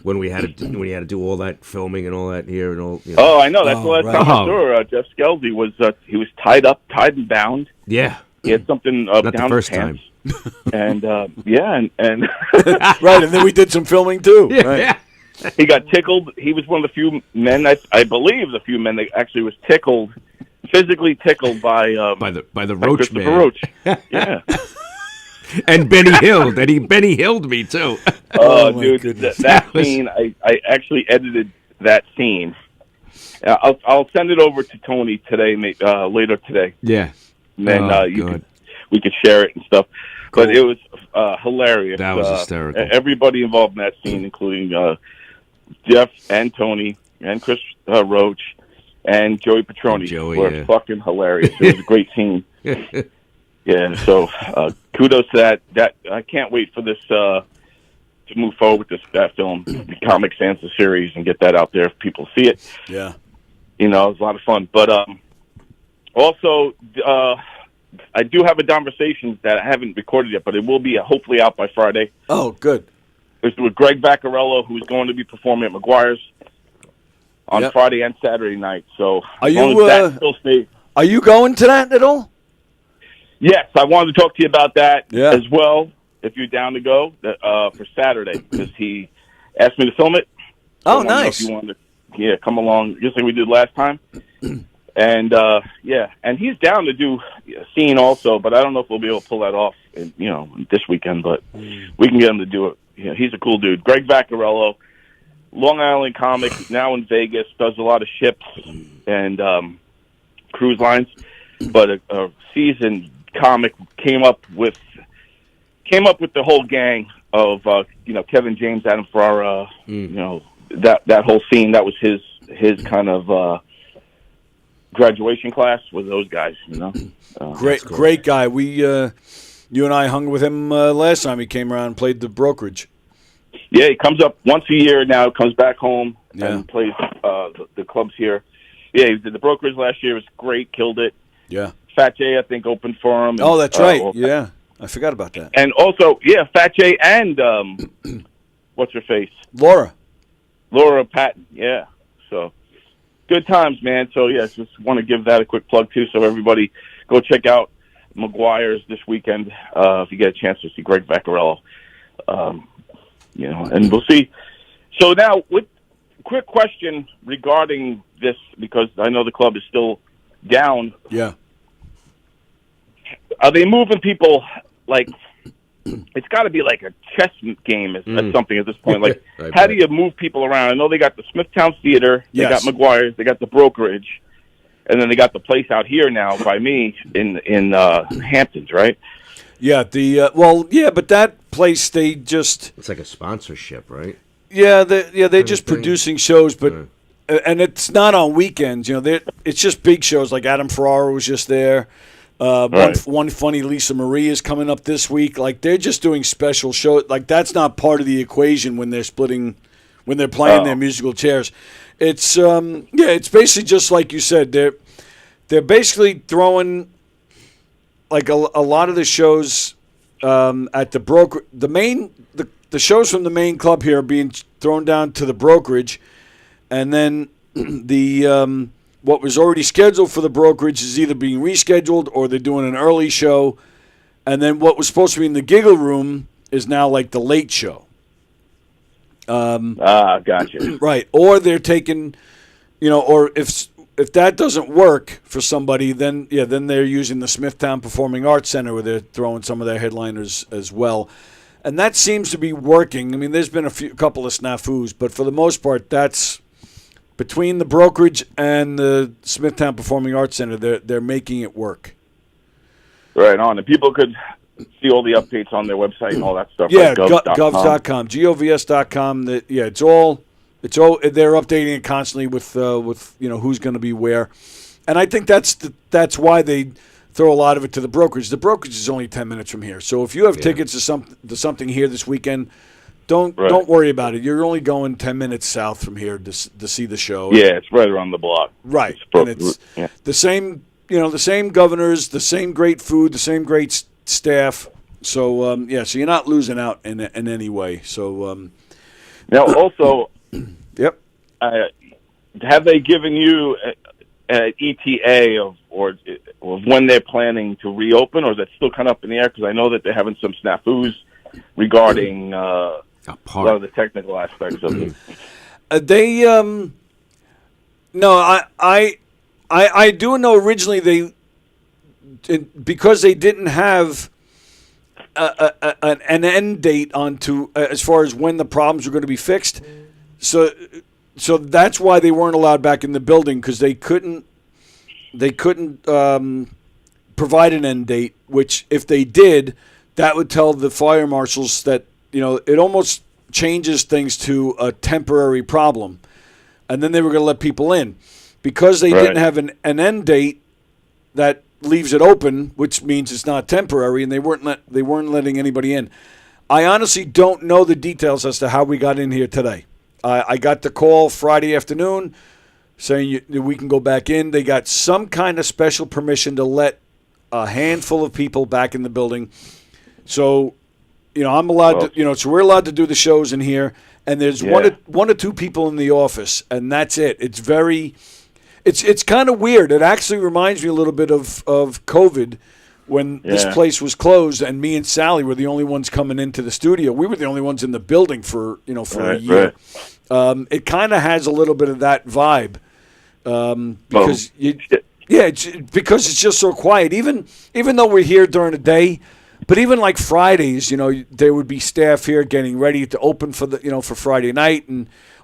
[SPEAKER 12] when we had to do all that filming and all that here and all?
[SPEAKER 15] Oh, I know. That's the last time I saw Jeff Scelzi was he was tied and bound.
[SPEAKER 12] Yeah.
[SPEAKER 15] He had something
[SPEAKER 12] Not
[SPEAKER 15] down
[SPEAKER 12] the first
[SPEAKER 15] his pants.
[SPEAKER 12] time.
[SPEAKER 15] And and
[SPEAKER 11] right, and then we did some filming too.
[SPEAKER 12] Yeah.
[SPEAKER 15] He got tickled. He was one of the few men, I believe, the few men that actually was physically tickled by
[SPEAKER 12] the Roach
[SPEAKER 15] Christopher
[SPEAKER 12] man.
[SPEAKER 15] Roach. Yeah.
[SPEAKER 12] And Benny Hill. Benny Hilled me too.
[SPEAKER 15] Oh, dude, that scene. I actually edited that scene. I'll send it over to Tony today, later today.
[SPEAKER 12] Yeah.
[SPEAKER 15] And then we could share it and stuff. Cool. But it was hilarious.
[SPEAKER 12] That was hysterical.
[SPEAKER 15] Everybody involved in that scene, including Jeff and Tony and Chris Roach and Joey Petroni, were fucking hilarious. It was a great scene. Yeah, so kudos to that. I can't wait for this to move forward with that film, the Comic Sans series, and get that out there if people see it.
[SPEAKER 11] Yeah.
[SPEAKER 15] It was a lot of fun. But also, I do have a conversation that I haven't recorded yet, but it will be hopefully out by Friday.
[SPEAKER 11] Oh, good.
[SPEAKER 15] It's with Greg Vaccarello, who's going to be performing at McGuire's on Friday and Saturday night. So
[SPEAKER 11] are you going to that at all?
[SPEAKER 15] Yes, I wanted to talk to you about that as well, if you're down to go for Saturday, because he asked me to film it.
[SPEAKER 11] Oh,
[SPEAKER 15] so
[SPEAKER 11] nice.
[SPEAKER 15] If you wanted to, come along, just like we did last time. And, and he's down to do a scene also, but I don't know if we'll be able to pull that off, this weekend, but we can get him to do it. Yeah, he's a cool dude. Greg Vaccarello, Long Island comic, now in Vegas, does a lot of ships and cruise lines, but a seasoned comic came up with the whole gang of Kevin James, Adam Ferrara, that whole scene. That was his kind of graduation class with those guys.
[SPEAKER 11] Great guy. We you and I hung with him last time he came around and played the brokerage.
[SPEAKER 15] Yeah, he comes up once a year now. Comes back home and plays the clubs here. Yeah, he did the brokerage last year. It was great. Killed it.
[SPEAKER 11] Yeah.
[SPEAKER 15] Fat J, I think, opened for him.
[SPEAKER 11] Oh, that's right. Yeah, I forgot about that.
[SPEAKER 15] And also, Fat J and what's her face?
[SPEAKER 11] Laura
[SPEAKER 15] Patton. Yeah. So good times, man. So just want to give that a quick plug too. So everybody, go check out McGuire's this weekend if you get a chance to see Greg Vaccarello. And we'll see. So now, with quick question regarding this, because I know the club is still down.
[SPEAKER 11] Yeah.
[SPEAKER 15] Are they moving people, like, it's got to be like a chess game at something at this point. Like, how do you move people around? I know they got the Smithtown Theater, they got McGuire's, they got the Brokerage, and then they got the place out here now by me in Hamptons, right?
[SPEAKER 11] Yeah, but that place, they just...
[SPEAKER 12] It's like a sponsorship, right?
[SPEAKER 11] Yeah, they're just producing shows, but and it's not on weekends. You know, it's just big shows. Like Adam Ferrara was just there. One funny Lisa Marie is coming up this week. Like, they're just doing special shows. Like, that's not part of the equation when they're playing their musical chairs. It's it's basically just like you said. They're basically throwing like a lot of the shows at the broker. The shows from the main club here are being thrown down to the Brokerage, and then the what was already scheduled for the Brokerage is either being rescheduled or they're doing an early show, and then what was supposed to be in the Giggle Room is now like the late show.
[SPEAKER 15] Gotcha.
[SPEAKER 11] Right, or they're taking, or if that doesn't work for somebody, then they're using the Smithtown Performing Arts Center where they're throwing some of their headliners as well. And that seems to be working. I mean, there's been a couple of snafus, but for the most part, that's between the Brokerage and the Smithtown Performing Arts Center. They're making it work.
[SPEAKER 15] Right on, and people could see all the updates on their website and all that stuff.
[SPEAKER 11] Yeah,
[SPEAKER 15] like
[SPEAKER 11] govs.com, govs.com. It's all. They're updating it constantly with who's going to be where, and I think that's why they throw a lot of it to the Brokerage. The Brokerage is only 10 minutes from here, so if you have tickets to something here this weekend, don't worry about it. You're only going 10 minutes south from here to see the show.
[SPEAKER 15] Yeah, it's right around the block.
[SPEAKER 11] Right, and it's the same. The same governors, the same great food, the same great staff. So so you're not losing out in any way. So
[SPEAKER 15] now also,
[SPEAKER 11] yep.
[SPEAKER 15] Have they given you an ETA of when they're planning to reopen, or is that still kind of up in the air? Because I know that they're having some snafus regarding a lot of the technical aspects of it. I do know originally because they didn't have an end date onto as far as when the problems were going to be fixed. So that's why they weren't allowed back in the building, because they couldn't provide an end date, which if they did, that would tell the fire marshals that, it almost changes things to a temporary problem. And then they were going to let people in. Because they didn't have an end date, that leaves it open, which means it's not temporary, and they weren't letting anybody in. I honestly don't know the details as to how we got in here today. I got the call Friday afternoon saying we can go back in. They got some kind of special permission to let a handful of people back in the building. So, I'm allowed to, so we're allowed to do the shows in here, and there's one or two people in the office, and that's it. It's very... It's kind of weird. It actually reminds me a little bit of COVID when this place was closed and me and Sally were the only ones coming into the studio. We were the only ones in the building for a year. It kind of has a little bit of that vibe because because it's just so quiet. Even though we're here during the day, but even like Fridays, there would be staff here getting ready to open for for Friday night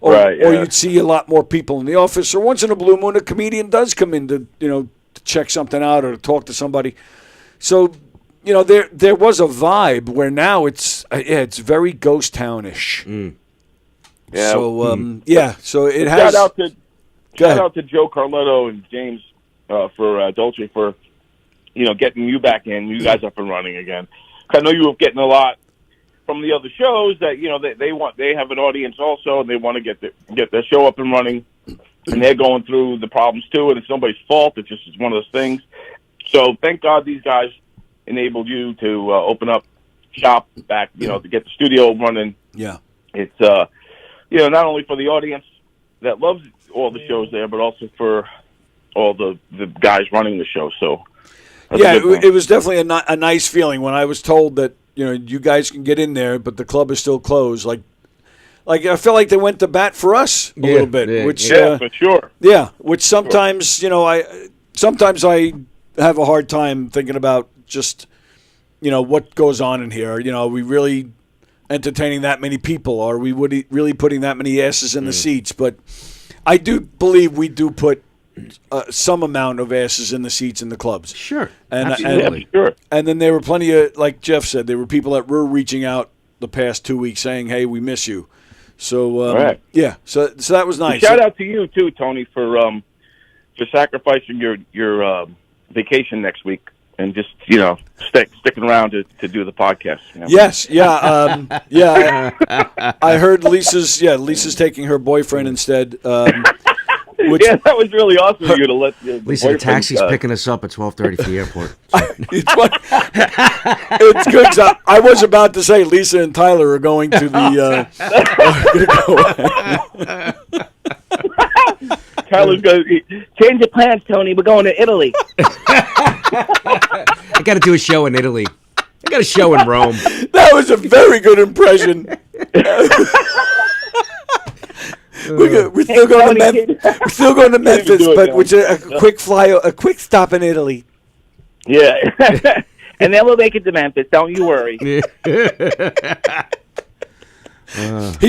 [SPEAKER 15] or you'd see a lot more people in the office. Or once in a blue moon, a comedian does come in to to check something out or to talk to somebody. So there was a vibe where now it's very ghost townish. Yeah.
[SPEAKER 11] So so it has.
[SPEAKER 15] Shout out to Joe Carletto and James for Dolce for getting you back in, you guys up and running again. I know you were getting a lot from the other shows that they have an audience also, and they want to get their show up and running, and they're going through the problems too, and it's nobody's fault. It's just one of those things. So thank God these guys enabled you to open up shop back, to get the studio running.
[SPEAKER 11] Yeah,
[SPEAKER 15] it's not only for the audience that loves all the shows there, but also for all the guys running the show. So
[SPEAKER 11] it was definitely a nice feeling when I was told that you guys can get in there, but the club is still closed. like I feel like they went to bat for us a little bit, which
[SPEAKER 15] for sure.
[SPEAKER 11] Yeah, which sometimes sometimes I have a hard time thinking about just what goes on in here. Are we really entertaining that many people? Are we really putting that many asses in the seats? But I do believe we do put some amount of asses in the seats in the clubs.
[SPEAKER 12] Sure,
[SPEAKER 11] absolutely. And then there were plenty of, like Jeff said, there were people that were reaching out the past 2 weeks saying, "Hey, we miss you." So yeah, so that was nice.
[SPEAKER 15] Shout out to you too, Tony, for sacrificing your vacation next week and just sticking around to do the podcast.
[SPEAKER 11] Yes, I heard Lisa's taking her boyfriend instead.
[SPEAKER 15] Yeah, that was really awesome of you to let
[SPEAKER 12] Lisa, the taxi's picking us up at 12:30 for the airport.
[SPEAKER 11] It's good. 'Cause I was about to say Lisa and Tyler are going to the.
[SPEAKER 15] Tyler's going to change your plans, Tony. We're going to Italy.
[SPEAKER 12] I got to do a show in Italy. I got a show in Rome.
[SPEAKER 11] That was a very good impression. We're still going to Memphis, but which is a quick stop in Italy.
[SPEAKER 15] Yeah, and then we'll make it to Memphis. Don't you worry.
[SPEAKER 11] He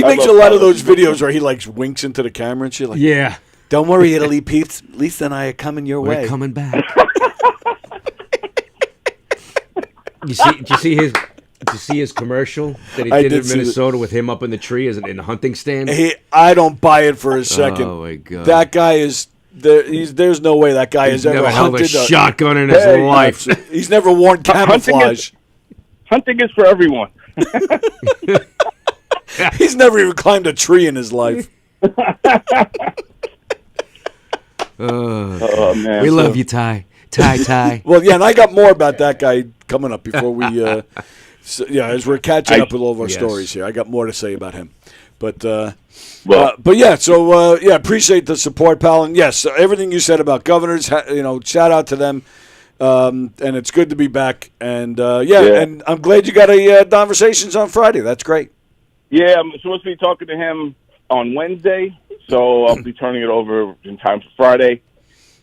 [SPEAKER 11] makes a lot of those videos where he winks into the camera and shit. Like,
[SPEAKER 12] yeah,
[SPEAKER 11] don't worry, Italy peeps. Lisa and I are coming your way.
[SPEAKER 12] We're coming back. Did you see his commercial that he did in Minnesota with him up in the tree in a hunting stand?
[SPEAKER 11] I don't buy it for a second.
[SPEAKER 12] Oh my god,
[SPEAKER 11] that guy is there. There's no way that guy has ever
[SPEAKER 12] never held
[SPEAKER 11] hunted
[SPEAKER 12] a shotgun in his life.
[SPEAKER 11] He's never worn camouflage.
[SPEAKER 15] Hunting is for everyone.
[SPEAKER 11] He's never even climbed a tree in his life.
[SPEAKER 15] Oh man,
[SPEAKER 12] we love you, Ty.
[SPEAKER 11] Well, yeah, and I got more about that guy coming up before we. As we're catching up with all of our stories here, I got more to say about him. But yeah, so appreciate the support, pal. And yes, everything you said about governors, shout out to them. And it's good to be back. And and I'm glad you got a Conversations on Friday. That's great.
[SPEAKER 15] Yeah, I'm supposed to be talking to him on Wednesday, so I'll be turning it over in time for Friday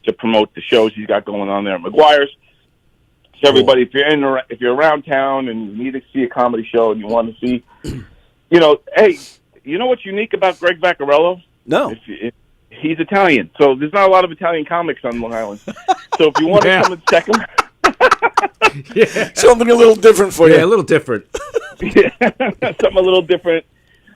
[SPEAKER 15] to promote the shows he's got going on there at McGuire's. So everybody, if you're around town and you need to see a comedy show and you want to see, hey, you know what's unique about Greg Vaccarello?
[SPEAKER 11] No.
[SPEAKER 15] He's Italian, so there's not a lot of Italian comics on Long Island. So if you want to come and check him,
[SPEAKER 11] something a little different for you.
[SPEAKER 12] Yeah, a little different.
[SPEAKER 15] Something a little different.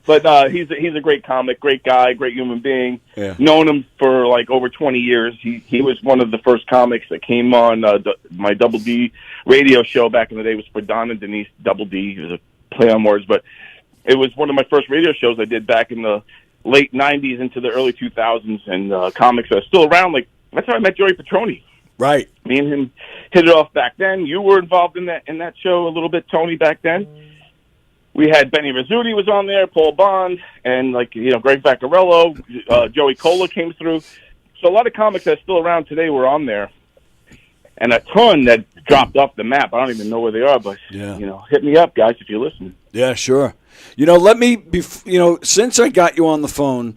[SPEAKER 15] But he's a great comic, great guy, great human being.
[SPEAKER 11] Yeah.
[SPEAKER 15] Known him for over 20 years. He was one of the first comics that came on my Double D radio show back in the day. It was for Don and Denise Double D. It was a play on words, but it was one of my first radio shows I did back in the late 90s into the early 2000s, and comics are still around. That's how I met Joey Petroni.
[SPEAKER 11] Right.
[SPEAKER 15] Me and him hit it off back then. You were involved in that show a little bit, Tony, back then. We had Benny Rizzuti was on there, Paul Bond, and Greg Vaccarello, Joey Cola came through. So a lot of comics that are still around today were on there, and a ton that dropped off the map. I don't even know where they are, but hit me up, guys, if you're listening.
[SPEAKER 11] Yeah, sure. Let me be. Since I got you on the phone,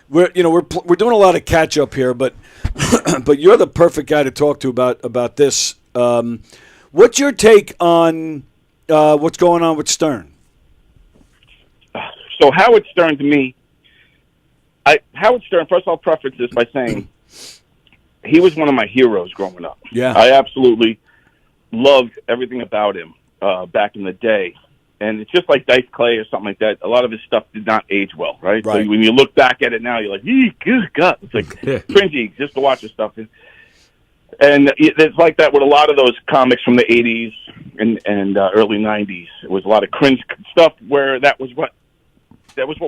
[SPEAKER 11] we're doing a lot of catch up here, but but you're the perfect guy to talk to about this. What's your take on what's going on with Stern?
[SPEAKER 15] So Howard Stern, to me, Howard Stern, first I'll preface this by saying he was one of my heroes growing up.
[SPEAKER 11] Yeah.
[SPEAKER 15] I absolutely loved everything about him back in the day. And it's just like Dice Clay or something like that. A lot of his stuff did not age well, right? So when you look back at it now, you're like, good God. It's like cringy just to watch his stuff. And it's like that with a lot of those comics from the 80s and early 90s. It was a lot of cringe stuff where that was what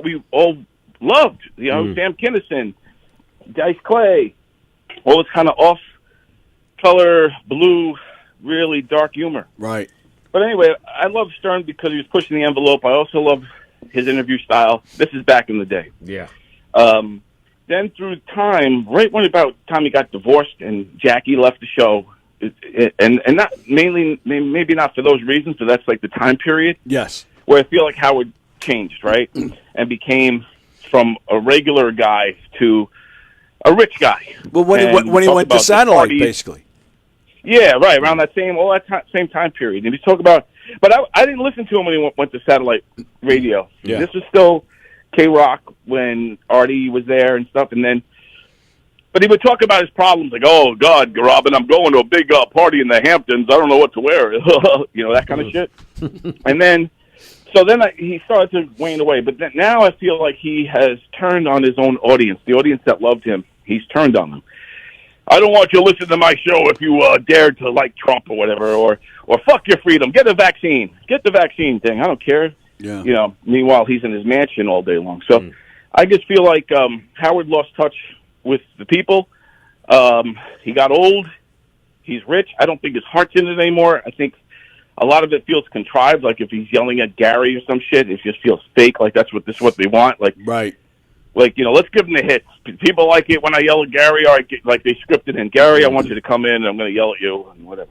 [SPEAKER 15] we all loved. Sam Kinison, Dice Clay, all this kind of off-color, blue, really dark humor.
[SPEAKER 11] Right.
[SPEAKER 15] But anyway, I love Stern because he was pushing the envelope. I also love his interview style. This is back in the day.
[SPEAKER 12] Yeah.
[SPEAKER 15] Then through time, right when about time he got divorced and Jackie left the show, and not mainly, maybe not for those reasons, but that's like the time period.
[SPEAKER 11] Yes.
[SPEAKER 15] Where I feel like Howard changed, right, and became from a regular guy to a rich guy.
[SPEAKER 11] Well, when he
[SPEAKER 15] talked
[SPEAKER 11] went to
[SPEAKER 15] about the
[SPEAKER 11] satellite,
[SPEAKER 15] parties.
[SPEAKER 11] basically.
[SPEAKER 15] Yeah, right, around that same time period. And he's talking about, but I didn't listen to him when he went to satellite radio.
[SPEAKER 11] Yeah.
[SPEAKER 15] This was still K-Rock when Artie was there and stuff, and then, but he would talk about his problems, like, oh, God, Robin, I'm going to a big party in the Hamptons. I don't know what to wear, you know, that kind of shit. And then, he started to wane away. But then, now I feel like he has turned on his own audience, the audience that loved him. He's turned on them. I don't want you to listen to my show if you dare to like Trump or whatever, or fuck your freedom. Get the vaccine. Get the vaccine thing. I don't care.
[SPEAKER 11] Yeah.
[SPEAKER 15] You know, meanwhile, he's in his mansion all day long. So I just feel like Howard lost touch with the people. He got old. He's rich. I don't think his heart's in it anymore. I think a lot of it feels contrived. Like if he's yelling at Gary or some shit, it just feels fake. Like this is what they want. Like
[SPEAKER 11] right.
[SPEAKER 15] Like, you know, let's give them the hits. People like it when I yell at Gary, or like they scripted in. Gary, I want you to come in, and I'm going to yell at you, and whatever.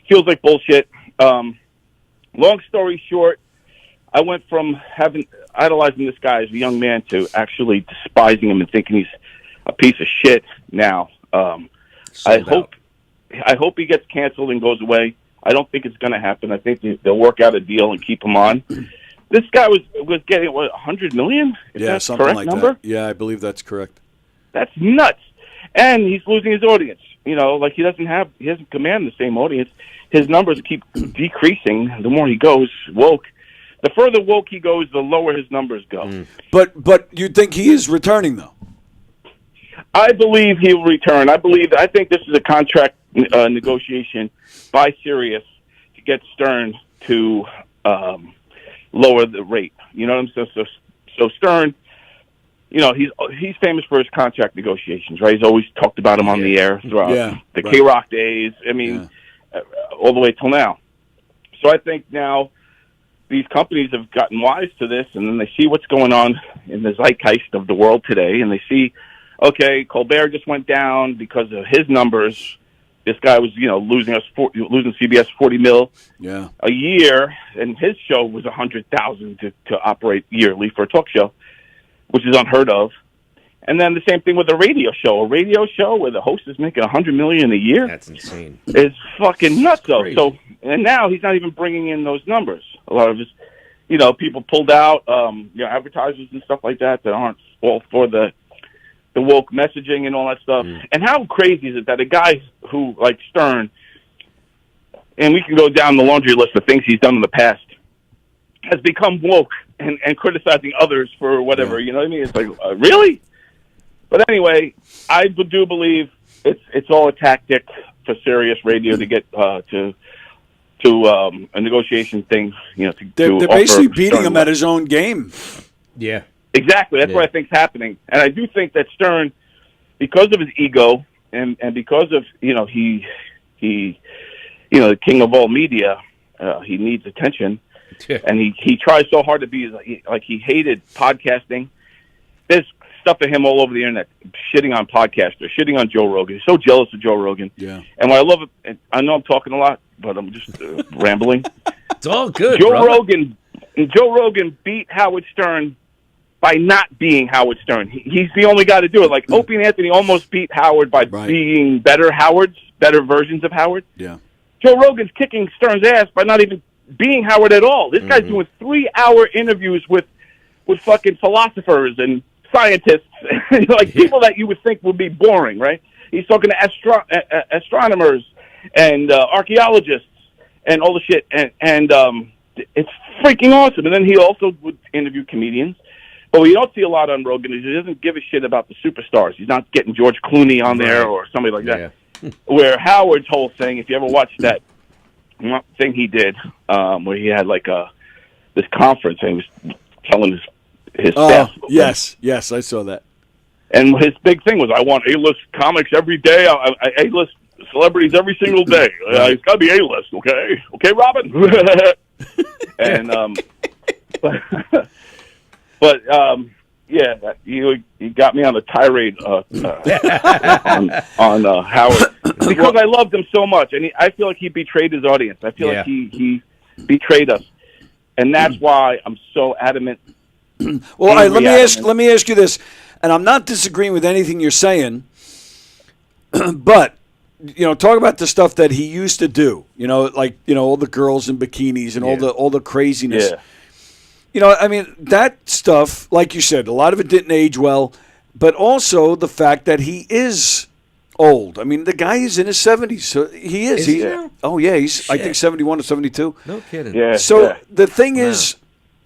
[SPEAKER 15] Feels like bullshit. Long story short, I went from idolizing this guy as a young man to actually despising him and thinking he's a piece of shit now. I hope he gets canceled and goes away. I don't think it's going to happen. I think they'll work out a deal and keep him on. This guy was getting, what, $100 million? Is that
[SPEAKER 11] something
[SPEAKER 15] correct
[SPEAKER 11] like
[SPEAKER 15] number?
[SPEAKER 11] that. Yeah, I believe that's correct.
[SPEAKER 15] That's nuts. And he's losing his audience. You know, like he doesn't command the same audience. His numbers keep decreasing the more he goes woke. The further woke he goes, the lower his numbers go.
[SPEAKER 11] But you think he is returning, though?
[SPEAKER 15] I believe he will return. I think this is a contract negotiation by Sirius to get Stern to lower the rate. You know what I'm saying? So Stern, you know, he's famous for his contract negotiations, right? He's always talked about him on the air throughout the K-Rock days. I mean, all the way till now. So I think now these companies have gotten wise to this, and then they see what's going on in the zeitgeist of the world today, and they see, okay, Colbert just went down because of his numbers. This guy was, you know, losing CBS $40 million a year, and his show was $100,000 to operate yearly for a talk show, which is unheard of. And then the same thing with a radio show where the host is making $100 million a year.
[SPEAKER 12] That's insane.
[SPEAKER 15] It's fucking nuts, though. So, and now he's not even bringing in those numbers. A lot of his, you know, people pulled out, you know, advertisers and stuff like that aren't all for the woke messaging and all that stuff. And how crazy is it that a guy who, like Stern, and we can go down the laundry list of things he's done in the past, has become woke and criticizing others for whatever, you know what I mean? It's like, really? But anyway, I do believe it's all a tactic for Sirius Radio to get to a negotiation thing, you know,
[SPEAKER 11] They're basically beating him at his own game.
[SPEAKER 12] Yeah.
[SPEAKER 15] Exactly. That's what I think's happening. And I do think that Stern, because of his ego and because of, you know, he you know, the king of all media, he needs attention. And he tries so hard to be like he hated podcasting. There's stuff of him all over the internet, shitting on podcasters, shitting on Joe Rogan. He's so jealous of Joe Rogan.
[SPEAKER 11] Yeah.
[SPEAKER 15] And what I love, and I know I'm talking a lot, but I'm just rambling.
[SPEAKER 12] It's all good,
[SPEAKER 15] Joe
[SPEAKER 12] brother.
[SPEAKER 15] Rogan beat Howard Stern by not being Howard Stern. He's the only guy to do it. Like Opie and Anthony almost beat Howard by being better versions of Howard.
[SPEAKER 11] Yeah.
[SPEAKER 15] Joe Rogan's kicking Stern's ass by not even being Howard at all. This guy's doing 3-hour interviews with fucking philosophers and scientists, like people that you would think would be boring, right? He's talking to astronomers and archaeologists and all the shit, and it's freaking awesome. And then he also would interview comedians. But what you don't see a lot on Rogan is he doesn't give a shit about the superstars. He's not getting George Clooney on there or somebody like that. Where Howard's whole thing, if you ever watched that thing he did, where he had like this conference and he was telling his staff.
[SPEAKER 11] Yes, I saw that.
[SPEAKER 15] And his big thing was, I want A-list comics every day, A-list celebrities every single day. It's got to be A-list, okay? Okay, Robin? And, but yeah, you got me on a tirade on Howard because I loved him so much, and I feel like he betrayed his audience. I feel like he betrayed us. And that's why I'm so adamant.
[SPEAKER 11] Well, all right, let me ask you this, and I'm not disagreeing with anything you're saying, but talk about the stuff that he used to do. Like all the girls in bikinis and all the craziness.
[SPEAKER 15] Yeah.
[SPEAKER 11] I mean, that stuff, like you said, a lot of it didn't age well, but also the fact that he is old. I mean, the guy is in his 70s, so he is. Oh yeah, he's I think 71 or 72.
[SPEAKER 12] No kidding.
[SPEAKER 15] Yeah.
[SPEAKER 11] So the thing is,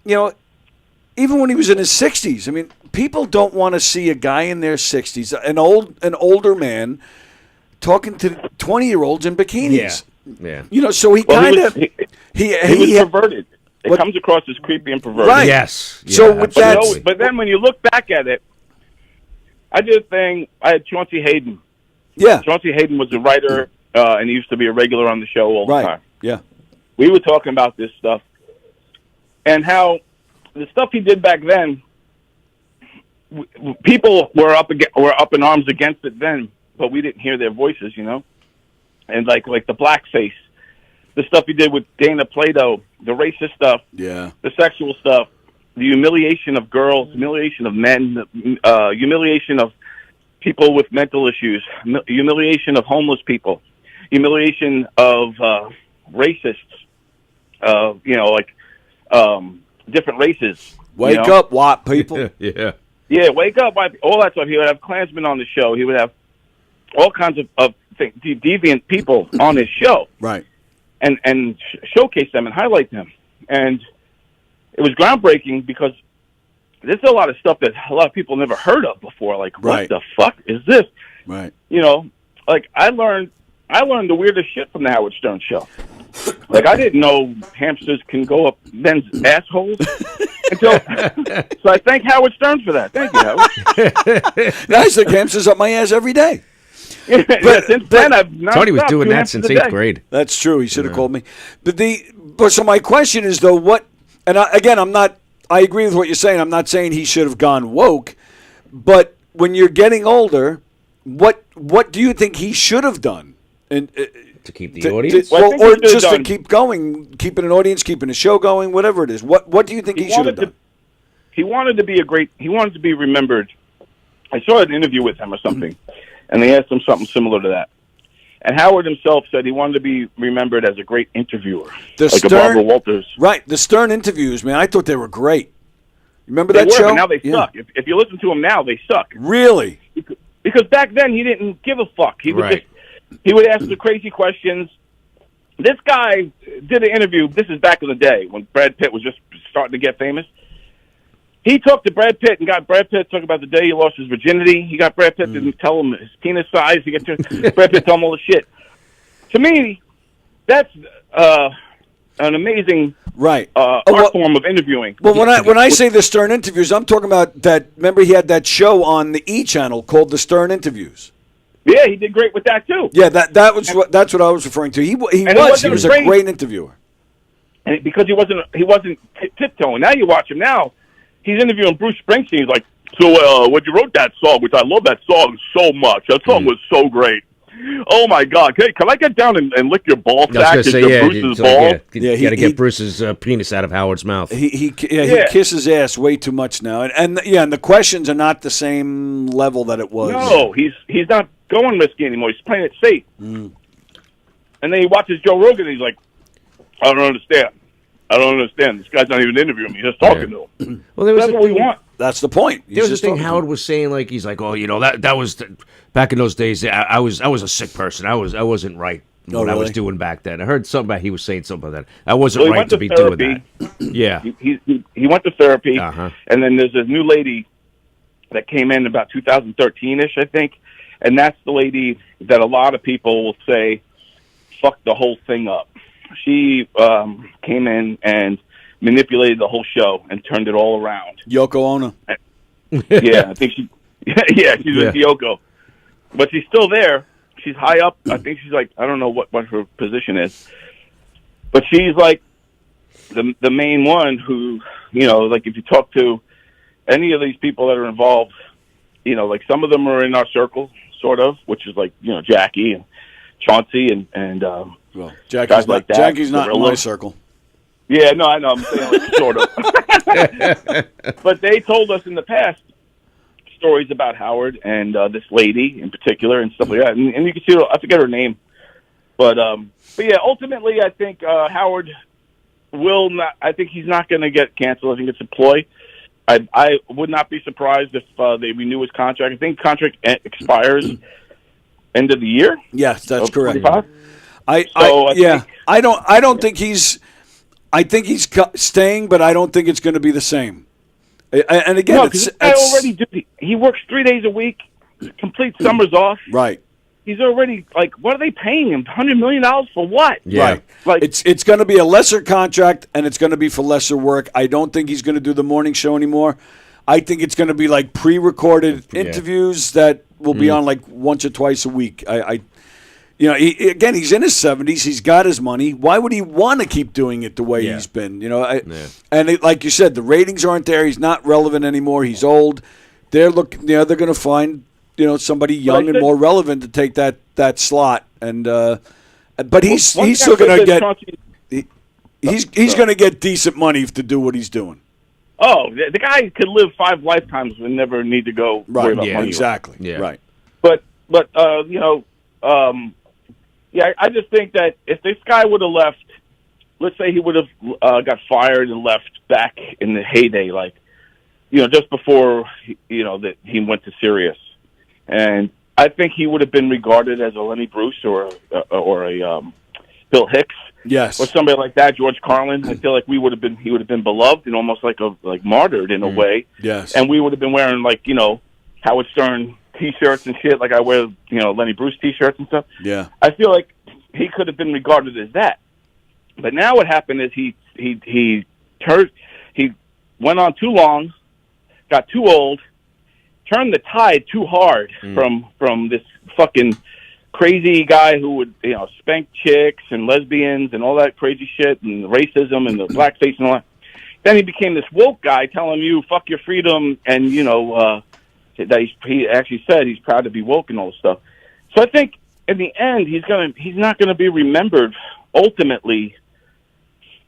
[SPEAKER 11] even when he was in his 60s, I mean, people don't want to see a guy in their 60s, an older man, talking to 20-year-olds in bikinis.
[SPEAKER 12] Yeah.
[SPEAKER 11] So he kind of
[SPEAKER 15] he was perverted. It comes across as creepy and perverted.
[SPEAKER 11] Right.
[SPEAKER 12] Yes.
[SPEAKER 11] So with that,
[SPEAKER 15] but then when you look back at it, I did a thing. I had Chauncey Hayden.
[SPEAKER 11] Yeah.
[SPEAKER 15] Chauncey Hayden was a writer, and he used to be a regular on the show all the time.
[SPEAKER 11] Yeah.
[SPEAKER 15] We were talking about this stuff and how the stuff he did back then, people were up in arms against it then, but we didn't hear their voices, And like the blackface, the stuff he did with Dana Plato, the racist stuff,
[SPEAKER 11] the
[SPEAKER 15] sexual stuff, the humiliation of girls, humiliation of men, humiliation of people with mental issues, humiliation of homeless people, humiliation of racists, different races.
[SPEAKER 11] Wake up, white people.
[SPEAKER 15] Yeah, wake up, white people. All that stuff. He would have Klansmen on the show. He would have all kinds of deviant people on his show.
[SPEAKER 11] Right.
[SPEAKER 15] And showcase them and highlight them. And it was groundbreaking because there's a lot of stuff that a lot of people never heard of before. Like, what the fuck is this?
[SPEAKER 11] Right.
[SPEAKER 15] Like I learned the weirdest shit from the Howard Stern show. Like I didn't know hamsters can go up men's assholes until. So I thank Howard Stern for that. Thank you, Howard.
[SPEAKER 11] I stick hamsters up my ass every day.
[SPEAKER 15] Since then I've not
[SPEAKER 12] Tony was
[SPEAKER 15] stopped
[SPEAKER 12] doing
[SPEAKER 15] 2
[SPEAKER 12] that
[SPEAKER 15] hamsters
[SPEAKER 12] since
[SPEAKER 15] a
[SPEAKER 12] 8th
[SPEAKER 15] day.
[SPEAKER 12] grade.
[SPEAKER 11] That's true. He should have called me. But so my question is though, what? And again, I'm not. I agree with what you're saying. I'm not saying he should have gone woke, but when you're getting older, what do you think he should have done? And
[SPEAKER 12] to keep the audience,
[SPEAKER 11] or just to keep going, keeping an audience, keeping a show going, whatever it is. What do you think he should have done?
[SPEAKER 15] He wanted to be He wanted to be remembered. I saw an interview with him or something, and they asked him something similar to that. And Howard himself said he wanted to be remembered as a great interviewer, like a Barbara Walters.
[SPEAKER 11] Right, the Stern interviews, man. I thought they were great. Remember
[SPEAKER 15] They
[SPEAKER 11] that
[SPEAKER 15] were,
[SPEAKER 11] show?
[SPEAKER 15] but now they suck. If you listen to them now, they suck.
[SPEAKER 11] Really?
[SPEAKER 15] Because back then he didn't give a fuck. He would he would ask the crazy questions. This guy did an interview. This is back in the day when Brad Pitt was just starting to get famous. He talked to Brad Pitt and got Brad Pitt to talk about the day he lost his virginity. He got Brad Pitt to tell him his penis size. He got Brad Pitt to tell him all the shit. To me, that's an amazing art form of interviewing.
[SPEAKER 11] Well, when I say the Stern interviews, I'm talking about that. Remember, he had that show on the E channel called the Stern Interviews.
[SPEAKER 15] Yeah, he did great with that too.
[SPEAKER 11] Yeah, that's what I was referring to. He was a great interviewer.
[SPEAKER 15] And because he wasn't tiptoeing. Now you watch him now. He's interviewing Bruce Springsteen. He's like, so when you wrote that song, which I love that song so much. That song was so great. Oh my God! Hey, can I get down and lick your ball sack? Bruce's ball.
[SPEAKER 12] You got to get Bruce's penis out of Howard's mouth.
[SPEAKER 11] He kisses ass way too much now, and the questions are not the same level that it was.
[SPEAKER 15] No, he's not going risky anymore. He's playing it safe. And then he watches Joe Rogan, and he's like, I don't understand. This guy's not even interviewing me. He's just talking to him.
[SPEAKER 12] Well, that's
[SPEAKER 15] what we want.
[SPEAKER 11] That's the point.
[SPEAKER 12] There was a thing Howard was saying, like he's like, oh, that was back in those days. I was a sick person. I wasn't right what I was doing back then. I heard something about he was saying something about that. I wasn't right to be doing that. Yeah,
[SPEAKER 15] he went to therapy, and then there's a new lady that came in about 2013ish, I think, and that's the lady that a lot of people will say fucked the whole thing up. She came in and manipulated the whole show and turned it all around.
[SPEAKER 11] Yoko Ono.
[SPEAKER 15] Yeah, I think she's with Yoko. But she's still there. She's high up. I think she's like, I don't know what her position is. But she's like the main one who, like if you talk to any of these people that are involved, like some of them are in our circle, sort of, which is like, Jackie and Chauncey and
[SPEAKER 11] Jackie's
[SPEAKER 15] like that.
[SPEAKER 11] Jackie's not in my circle.
[SPEAKER 15] Yeah, no, I know. I'm saying like sort of. But they told us in the past stories about Howard and this lady in particular and stuff like that. And you can see, I forget her name. But yeah, ultimately, I think Howard will not. I think he's not going to get canceled. I think it's a ploy. I would not be surprised if they renew his contract. I think contract expires end of the year.
[SPEAKER 11] Yes, that's correct.
[SPEAKER 15] 25?
[SPEAKER 11] I don't think he's. I think he's staying, but I don't think it's going to be the same. And again,
[SPEAKER 15] no, he works 3 days a week, complete summers off.
[SPEAKER 11] Right.
[SPEAKER 15] He's already like, what are they paying him? $100 million for what?
[SPEAKER 11] Yeah. Right.
[SPEAKER 15] Like,
[SPEAKER 11] it's going to be a lesser contract, and it's going to be for lesser work. I don't think he's going to do the morning show anymore. I think it's going to be like pre-recorded interviews that will be on like once or twice a week. He's in his 70s. He's got his money. Why would he want to keep doing it the way he's been? And like you said, the ratings aren't there. He's not relevant anymore. He's old. They're they're going to find somebody young and more relevant to take that slot. And but he's still going to get he's going to get decent money to do what he's doing.
[SPEAKER 15] Oh, the guy could live 5 lifetimes and never need to go worry about money.
[SPEAKER 11] Exactly.
[SPEAKER 15] Yeah.
[SPEAKER 11] Right.
[SPEAKER 15] But I just think that if this guy would have left, let's say he would have got fired and left back in the heyday, just before that he went to Sirius, and I think he would have been regarded as a Lenny Bruce or a Bill Hicks,
[SPEAKER 11] yes,
[SPEAKER 15] or somebody like that, George Carlin. I feel like he would have been beloved and almost like martyred in a way,
[SPEAKER 11] yes,
[SPEAKER 15] and we would have been wearing Howard Stern T-shirts and shit, like I wear, Lenny Bruce T-shirts and stuff.
[SPEAKER 11] Yeah,
[SPEAKER 15] I feel like he could have been regarded as that. But now what happened is he went on too long, got too old, turned the tide too hard from this fucking crazy guy who would spank chicks and lesbians and all that crazy shit and racism and the blackface and all that. Then he became this woke guy telling you fuck your freedom and that he actually said he's proud to be woke and all this stuff. So I think in the end he's not gonna be remembered ultimately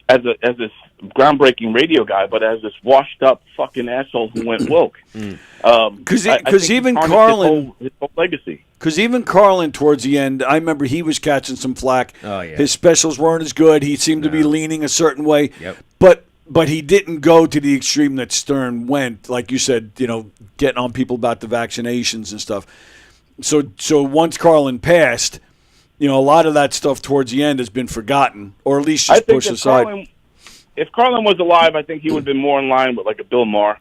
[SPEAKER 15] as this groundbreaking radio guy, but as this washed up fucking asshole who went woke.
[SPEAKER 11] Because even Carlin,
[SPEAKER 15] his whole legacy.
[SPEAKER 11] Because even Carlin, towards the end, I remember he was catching some flack.
[SPEAKER 12] Oh yeah,
[SPEAKER 11] his specials weren't as good. He seemed to be leaning a certain way.
[SPEAKER 12] Yep.
[SPEAKER 11] But he didn't go to the extreme that Stern went, like you said, getting on people about the vaccinations and stuff. So once Carlin passed, a lot of that stuff towards the end has been forgotten, or at least just pushed aside.
[SPEAKER 15] If Carlin was alive, I think he would have been more in line with like a Bill Maher,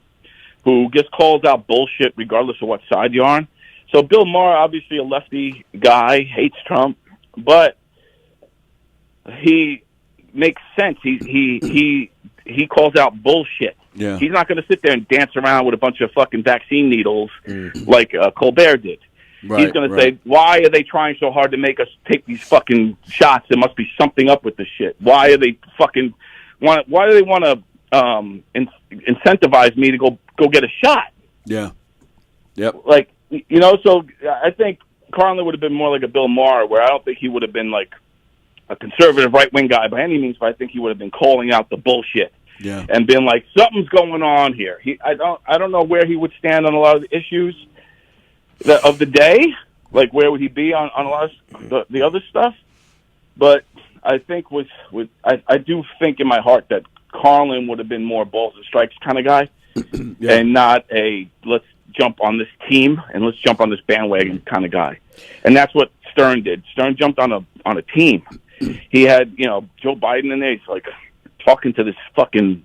[SPEAKER 15] who just calls out bullshit regardless of what side you're on. So Bill Maher, obviously a lefty guy, hates Trump, but he makes sense. He calls out bullshit.
[SPEAKER 11] Yeah.
[SPEAKER 15] He's not going to sit there and dance around with a bunch of fucking vaccine needles like Colbert did.
[SPEAKER 11] Right,
[SPEAKER 15] he's going to say, why are they trying so hard to make us take these fucking shots? There must be something up with this shit. Why are they fucking why do they want to incentivize me to go get a shot?
[SPEAKER 11] Yeah. Yep.
[SPEAKER 15] So I think Carlin would have been more like a Bill Maher, where I don't think he would have been like a conservative right-wing guy by any means, but I think he would have been calling out the bullshit.
[SPEAKER 11] Yeah.
[SPEAKER 15] And been like, something's going on here. I don't know where he would stand on a lot of the issues of the day. Like, where would he be on a lot of the other stuff? But I think I do think in my heart that Carlin would have been more balls and strikes kind of guy, and not a let's jump on this team and let's jump on this bandwagon kind of guy. And that's what Stern did. Stern jumped on a team. He had Joe Biden in there. He's like talking to this fucking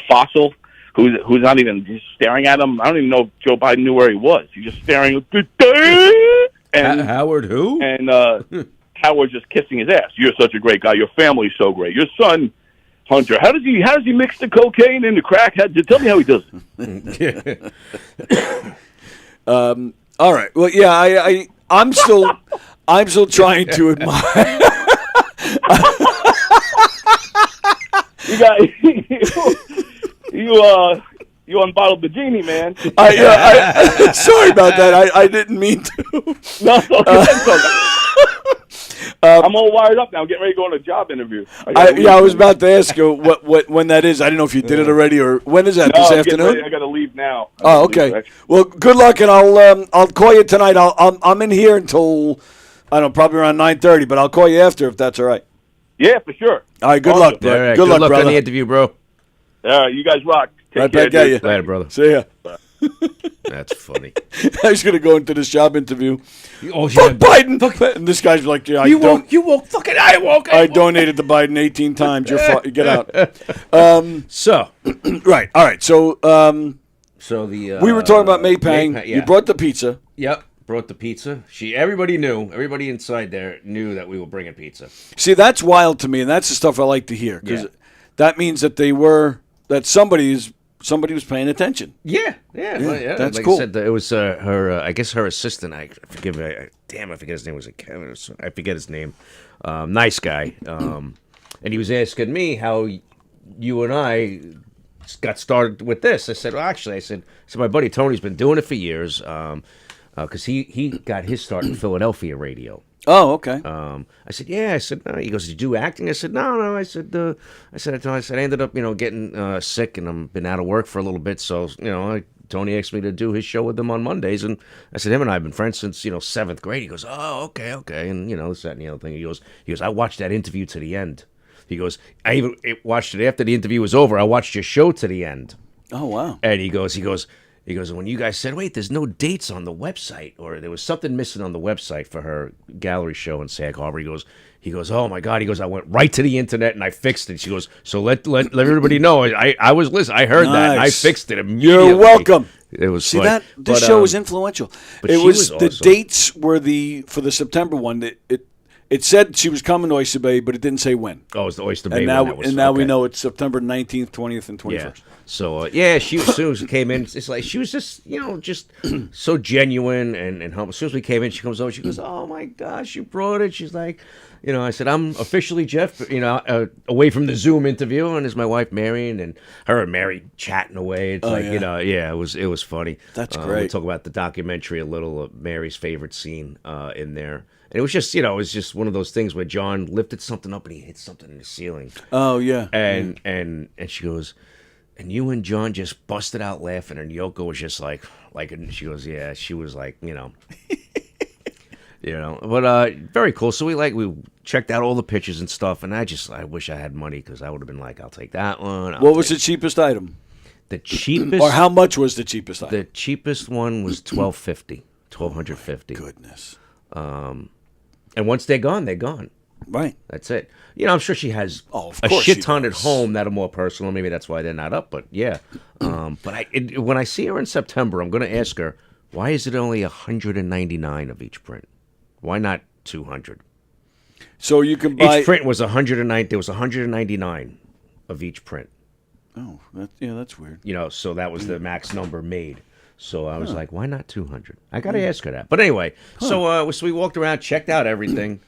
[SPEAKER 15] fossil who's not even just staring at him. I don't even know if Joe Biden knew where he was. He's just staring. And
[SPEAKER 12] Howard who?
[SPEAKER 15] And Howard just kissing his ass. You're such a great guy. Your family's so great. Your son, Hunter, how does he mix the cocaine and the crack? Tell me how he does it.
[SPEAKER 11] All right. Well, yeah, I'm still trying to admire.
[SPEAKER 15] You unbottled the genie, man.
[SPEAKER 11] Sorry about that. I didn't mean to.
[SPEAKER 15] No, it's okay. I'm all wired up now. I'm getting ready to go on a job interview.
[SPEAKER 11] I was about to ask you when that is. I didn't know if you did it already or when is that?
[SPEAKER 15] No,
[SPEAKER 11] This
[SPEAKER 15] I'm getting
[SPEAKER 11] afternoon?
[SPEAKER 15] ready. I got to leave now.
[SPEAKER 11] Oh, okay. Well, good luck, and I'll call you tonight. I'm in here until I don't know, probably around 9:30, but I'll call you after if that's all right.
[SPEAKER 15] Yeah, for sure.
[SPEAKER 11] All right. Good luck, bro.
[SPEAKER 12] All right,
[SPEAKER 11] Good luck,
[SPEAKER 12] on
[SPEAKER 11] brother.
[SPEAKER 12] the interview, bro.
[SPEAKER 15] All right, you guys rock. Take
[SPEAKER 11] Right
[SPEAKER 15] care,
[SPEAKER 11] back at
[SPEAKER 15] dude.
[SPEAKER 11] you.
[SPEAKER 12] Later, brother.
[SPEAKER 11] See ya.
[SPEAKER 12] That's funny.
[SPEAKER 11] I was gonna go into this job interview.
[SPEAKER 12] Oh,
[SPEAKER 11] Fuck Biden. And this guy's like, yeah,
[SPEAKER 12] You woke. Fucking I woke.
[SPEAKER 11] I donated to Biden 18 times. Get out.
[SPEAKER 12] So,
[SPEAKER 11] right. All right. So,
[SPEAKER 12] so the
[SPEAKER 11] we were talking about Maypang.
[SPEAKER 12] yeah.
[SPEAKER 11] You brought the pizza.
[SPEAKER 12] Yep, brought the pizza. Everybody knew. Everybody inside there knew that we were bringing pizza.
[SPEAKER 11] See, that's wild to me, and that's the stuff I like to hear because that means that somebody was paying attention.
[SPEAKER 12] Yeah. Well, yeah.
[SPEAKER 11] That's
[SPEAKER 12] like
[SPEAKER 11] cool.
[SPEAKER 12] I said, it was her. I guess her assistant. I forget his name. Was it Kevin? I forget his name. Nice guy. And he was asking me how you and I got started with this. I said, well, actually, my buddy Tony's been doing it for years. Because he got his start in Philadelphia radio.
[SPEAKER 11] Oh, okay.
[SPEAKER 12] I said, yeah. I said, no. He goes, did you do acting? I said, no. I said, I ended up, getting sick, and I've been out of work for a little bit. So, Tony asked me to do his show with him on Mondays, and I said, him and I have been friends since 7th grade. He goes, oh, okay, and this, that, and the other thing. He goes, I watched that interview to the end. He goes, I even watched it after the interview was over. I watched your show to the end.
[SPEAKER 11] Oh, wow.
[SPEAKER 12] And he goes, when you guys said, wait, there's no dates on the website, or there was something missing on the website for her gallery show in Sag Harbor, he goes, oh my God, I went right to the internet and I fixed it. She goes, so let everybody know. I was listening. I heard that and I fixed it immediately.
[SPEAKER 11] You're welcome.
[SPEAKER 12] It was
[SPEAKER 11] See
[SPEAKER 12] funny.
[SPEAKER 11] that this show was influential.
[SPEAKER 12] But
[SPEAKER 11] It
[SPEAKER 12] she
[SPEAKER 11] was the
[SPEAKER 12] awesome.
[SPEAKER 11] dates were for the September one. It said she was coming to Oyster Bay, but it didn't say when.
[SPEAKER 12] Oh, it was the Oyster Bay
[SPEAKER 11] And
[SPEAKER 12] one
[SPEAKER 11] now,
[SPEAKER 12] that was-
[SPEAKER 11] and now we
[SPEAKER 12] okay.
[SPEAKER 11] know it's September 19th, 20th, and 21st.
[SPEAKER 12] Yeah. So she as soon as she came in, it's like she was just just so genuine and humble. As soon as we came in, she comes over. She goes, "Oh my gosh, you brought it." She's like, I said, "I'm officially Jeff." Away from the Zoom interview, and there's my wife Marion and her and Mary chatting away. It's it was funny.
[SPEAKER 11] That's
[SPEAKER 12] We'll
[SPEAKER 11] great.
[SPEAKER 12] talk about the documentary a little. Mary's favorite scene in there. And it was just, it was just one of those things where John lifted something up and he hit something in the ceiling.
[SPEAKER 11] Oh yeah.
[SPEAKER 12] And she goes, and you and John just busted out laughing, and Yoko was just like, and she goes, yeah, she was like, but very cool. So we checked out all the pictures and stuff, and I wish I had money because I would have been like, I'll take that one.
[SPEAKER 11] What was the cheapest item?
[SPEAKER 12] The cheapest,
[SPEAKER 11] or how much was the cheapest item?
[SPEAKER 12] The cheapest one was $1,250.
[SPEAKER 11] Goodness.
[SPEAKER 12] And once they're gone, they're gone.
[SPEAKER 11] Right.
[SPEAKER 12] That's it. I'm sure she has
[SPEAKER 11] of
[SPEAKER 12] a
[SPEAKER 11] course
[SPEAKER 12] shit
[SPEAKER 11] she
[SPEAKER 12] ton at
[SPEAKER 11] does.
[SPEAKER 12] home that are more personal. Maybe that's why they're not up. But yeah. But when I see her in September, I'm going to ask her, why is it only 199 of each print? Why not 200?
[SPEAKER 11] So you can buy.
[SPEAKER 12] Each print was 109. There was 199 of each print.
[SPEAKER 11] Oh, that's weird.
[SPEAKER 12] So that was the max number made. So I was like, why not 200? I got to ask her that. But anyway, so we walked around, checked out everything.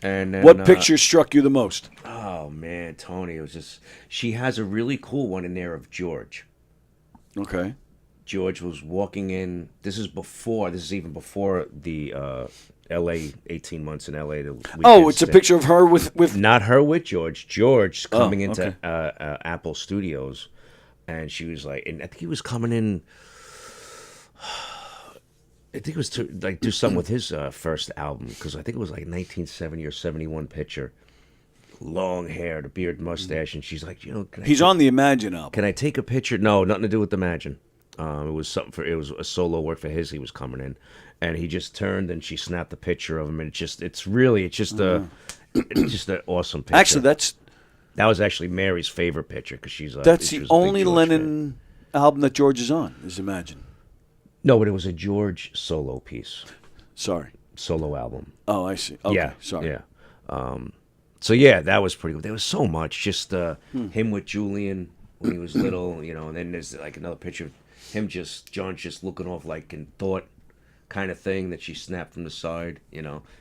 [SPEAKER 12] And then,
[SPEAKER 11] What picture struck you the most?
[SPEAKER 12] Oh, man, Tony, it was just... She has a really cool one in there of George.
[SPEAKER 11] Okay.
[SPEAKER 12] George was walking in... This is even before the L.A., 18 months in L.A.
[SPEAKER 11] It's a picture of her with...
[SPEAKER 12] Not her with George. George coming into
[SPEAKER 11] okay.
[SPEAKER 12] Apple Studios. And she was like... And I think he was coming in... I think it was to do something with his first album, because I think it was like 1970 or 71 picture. Long hair, the beard, mustache, and she's like,
[SPEAKER 11] He's on the Imagine album.
[SPEAKER 12] Can I take a picture? No, nothing to do with Imagine. It was it was a solo work for his. He was coming in, and he just turned and she snapped the picture of him, and it's just an awesome picture.
[SPEAKER 11] Actually,
[SPEAKER 12] that was actually Mary's favorite picture because she's
[SPEAKER 11] that's
[SPEAKER 12] she
[SPEAKER 11] the
[SPEAKER 12] was a big
[SPEAKER 11] only
[SPEAKER 12] George
[SPEAKER 11] Lennon album that George is on. Is Imagine.
[SPEAKER 12] No, but it was a George solo piece.
[SPEAKER 11] Sorry.
[SPEAKER 12] Solo album.
[SPEAKER 11] Oh, I see. Okay,
[SPEAKER 12] yeah.
[SPEAKER 11] sorry.
[SPEAKER 12] Yeah. So yeah, that was pretty good. There was so much. Just him with Julian when he was little, and then there's like another picture of him John just looking off like in thought kind of thing that she snapped from the side,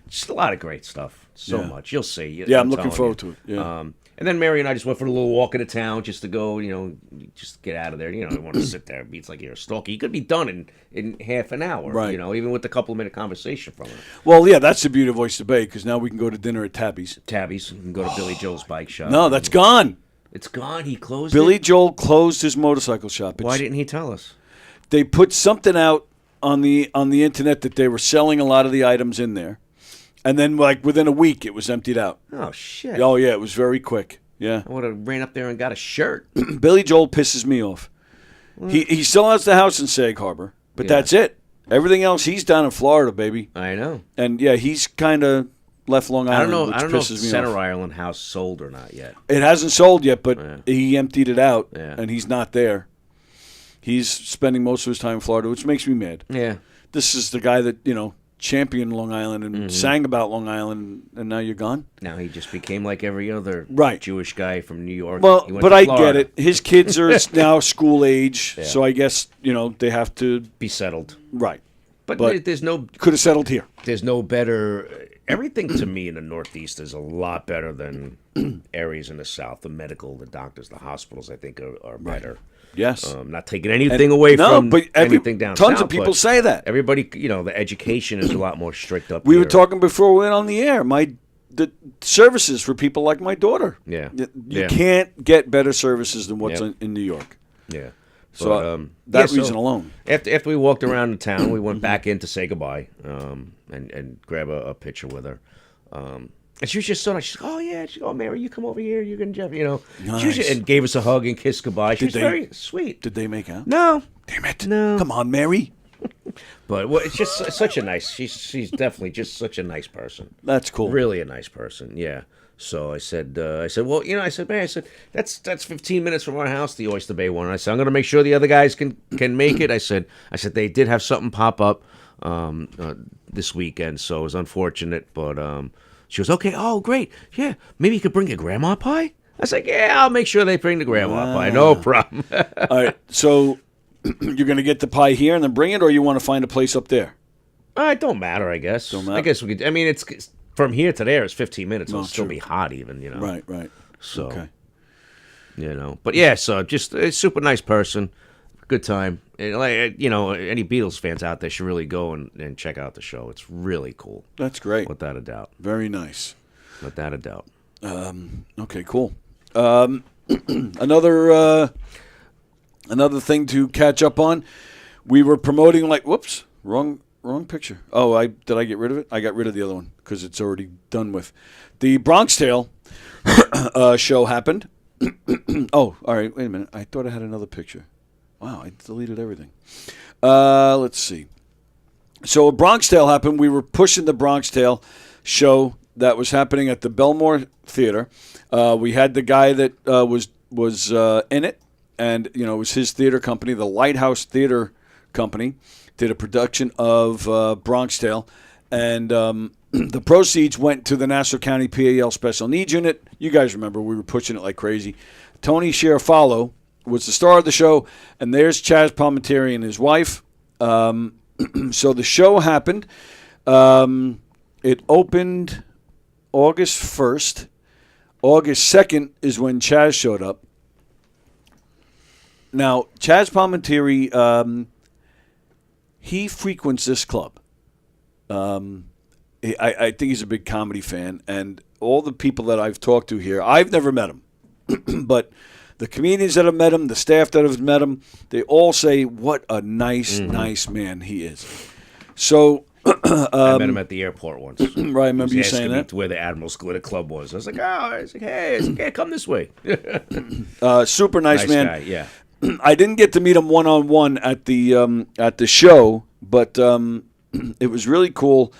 [SPEAKER 12] Just a lot of great stuff. So much. You'll see.
[SPEAKER 11] I'm looking forward to it. Yeah.
[SPEAKER 12] And then Mary and I just went for a little walk into town just to go, just get out of there. You don't want to sit there. It's like you're a stalker. You could be done in half an hour,
[SPEAKER 11] Right.
[SPEAKER 12] even with a couple-minute conversation from her.
[SPEAKER 11] Well, yeah, that's the beauty of Oyster Bay because now we can go to dinner at Tabby's.
[SPEAKER 12] Tabby's. You can go to Billy Joel's bike shop.
[SPEAKER 11] No, that's gone.
[SPEAKER 12] It's gone. He closed
[SPEAKER 11] Billy
[SPEAKER 12] it?
[SPEAKER 11] Joel closed his motorcycle shop.
[SPEAKER 12] Why didn't he tell us?
[SPEAKER 11] They put something out on the internet that they were selling a lot of the items in there. And then, like, within a week, it was emptied out.
[SPEAKER 12] Oh, shit.
[SPEAKER 11] Oh, yeah, it was very quick. Yeah.
[SPEAKER 12] I would have ran up there and got a shirt.
[SPEAKER 11] Billy Joel pisses me off. He still has the house in Sag Harbor, but that's it. Everything else, he's down in Florida, baby.
[SPEAKER 12] I know.
[SPEAKER 11] And, yeah, he's kind of left Long Island,
[SPEAKER 12] I don't know if
[SPEAKER 11] pisses me
[SPEAKER 12] Center
[SPEAKER 11] off.
[SPEAKER 12] Island house sold or not yet.
[SPEAKER 11] It hasn't sold yet, but he emptied it out, and he's not there. He's spending most of his time in Florida, which makes me mad.
[SPEAKER 12] Yeah.
[SPEAKER 11] This is the guy that, championed Long Island and sang about Long Island, and now you're gone?
[SPEAKER 12] Now he just became like every other
[SPEAKER 11] Jewish
[SPEAKER 12] guy from New York.
[SPEAKER 11] Well,
[SPEAKER 12] He went
[SPEAKER 11] but
[SPEAKER 12] to
[SPEAKER 11] I
[SPEAKER 12] Florida.
[SPEAKER 11] get it. His kids are now school age,
[SPEAKER 12] Yeah.
[SPEAKER 11] so I guess, they have to
[SPEAKER 12] be settled.
[SPEAKER 11] Right.
[SPEAKER 12] But there's no...
[SPEAKER 11] Could have settled here.
[SPEAKER 12] There's no better... Everything to me in the Northeast is a lot better than areas in the South. The medical, the doctors, the hospitals, I think, are better.
[SPEAKER 11] Yes.
[SPEAKER 12] Not taking anything away from anything down
[SPEAKER 11] tons
[SPEAKER 12] south.
[SPEAKER 11] of people
[SPEAKER 12] but
[SPEAKER 11] say that.
[SPEAKER 12] Everybody, the education is a lot more strict up
[SPEAKER 11] We
[SPEAKER 12] here.
[SPEAKER 11] were talking before we went on the air. The services for people like my daughter.
[SPEAKER 12] Yeah.
[SPEAKER 11] You can't get better services than what's in New York.
[SPEAKER 12] Yeah.
[SPEAKER 11] So
[SPEAKER 12] But,
[SPEAKER 11] that reason alone.
[SPEAKER 12] After we walked around the town, we went back in to say goodbye and grab a picture with her. And she was just so nice. She's like, oh, yeah. She goes, oh, Mary, you come over here. You can, Jeff, She was
[SPEAKER 11] Nice.
[SPEAKER 12] and gave us a hug and kiss goodbye. She was
[SPEAKER 11] they-
[SPEAKER 12] very sweet.
[SPEAKER 11] Did they make out?
[SPEAKER 12] No.
[SPEAKER 11] Damn it.
[SPEAKER 12] No.
[SPEAKER 11] Come on, Mary.
[SPEAKER 12] But it's just such a nice. She's definitely just such a nice person.
[SPEAKER 11] That's cool.
[SPEAKER 12] Really a nice person. Yeah. So I said, well, Mary, I said, that's 15 minutes from our house, the Oyster Bay one. I said, I'm going to make sure the other guys can make it. I said they did have something pop up this weekend, so it was unfortunate. But she was okay. Oh, great. Yeah, maybe you could bring your grandma pie. I was like, yeah, I'll make sure they bring the grandma pie. No problem.
[SPEAKER 11] All right. So you're going to get the pie here and then bring it, or you want to find a place up there?
[SPEAKER 12] It don't matter, I guess. I guess we could. I mean, it's from here to there is 15 minutes. It'll still be hot, even.
[SPEAKER 11] Right.
[SPEAKER 12] So,
[SPEAKER 11] Okay.
[SPEAKER 12] But yeah, so just a super nice person, good time. And any Beatles fans out there should really go and check out the show. It's really cool.
[SPEAKER 11] That's great.
[SPEAKER 12] Without a doubt.
[SPEAKER 11] Very nice.
[SPEAKER 12] Without a doubt.
[SPEAKER 11] Okay, cool. Another thing to catch up on. We were promoting whoops, wrong picture. Oh, did I get rid of it? I got rid of the other one because it's already done with. The Bronx Tale show happened. Oh, all right. Wait a minute. I thought I had another picture. Wow, I deleted everything. Let's see. So a Bronx Tale happened. We were pushing the Bronx Tale show that was happening at the Belmore Theater. We had the guy that was in it, and it was his theater company, the Lighthouse Theater Company, did a production of Bronx Tale, and the proceeds went to the Nassau County PAL Special Needs Unit. You guys remember we were pushing it like crazy. Tony Sciarfallo was the star of the show, and there's Chaz Palminteri and his wife. So the show happened. It opened August 1st. August 2nd is when Chaz showed up. Now, Chaz Palminteri, he frequents this club. I think he's a big comedy fan, and all the people that I've talked to here, I've never met him, but the comedians that have met him, the staff that have met him, they all say what a nice man he is. So
[SPEAKER 12] I met him at the airport once.
[SPEAKER 11] Right, I remember
[SPEAKER 12] He
[SPEAKER 11] you
[SPEAKER 12] was
[SPEAKER 11] saying
[SPEAKER 12] asking me
[SPEAKER 11] that.
[SPEAKER 12] where the Admiral's Glitter Club was. I was like, come this way.
[SPEAKER 11] Super nice man.
[SPEAKER 12] Guy, yeah.
[SPEAKER 11] I didn't get to meet him one-on-one at the show, but it was really cool.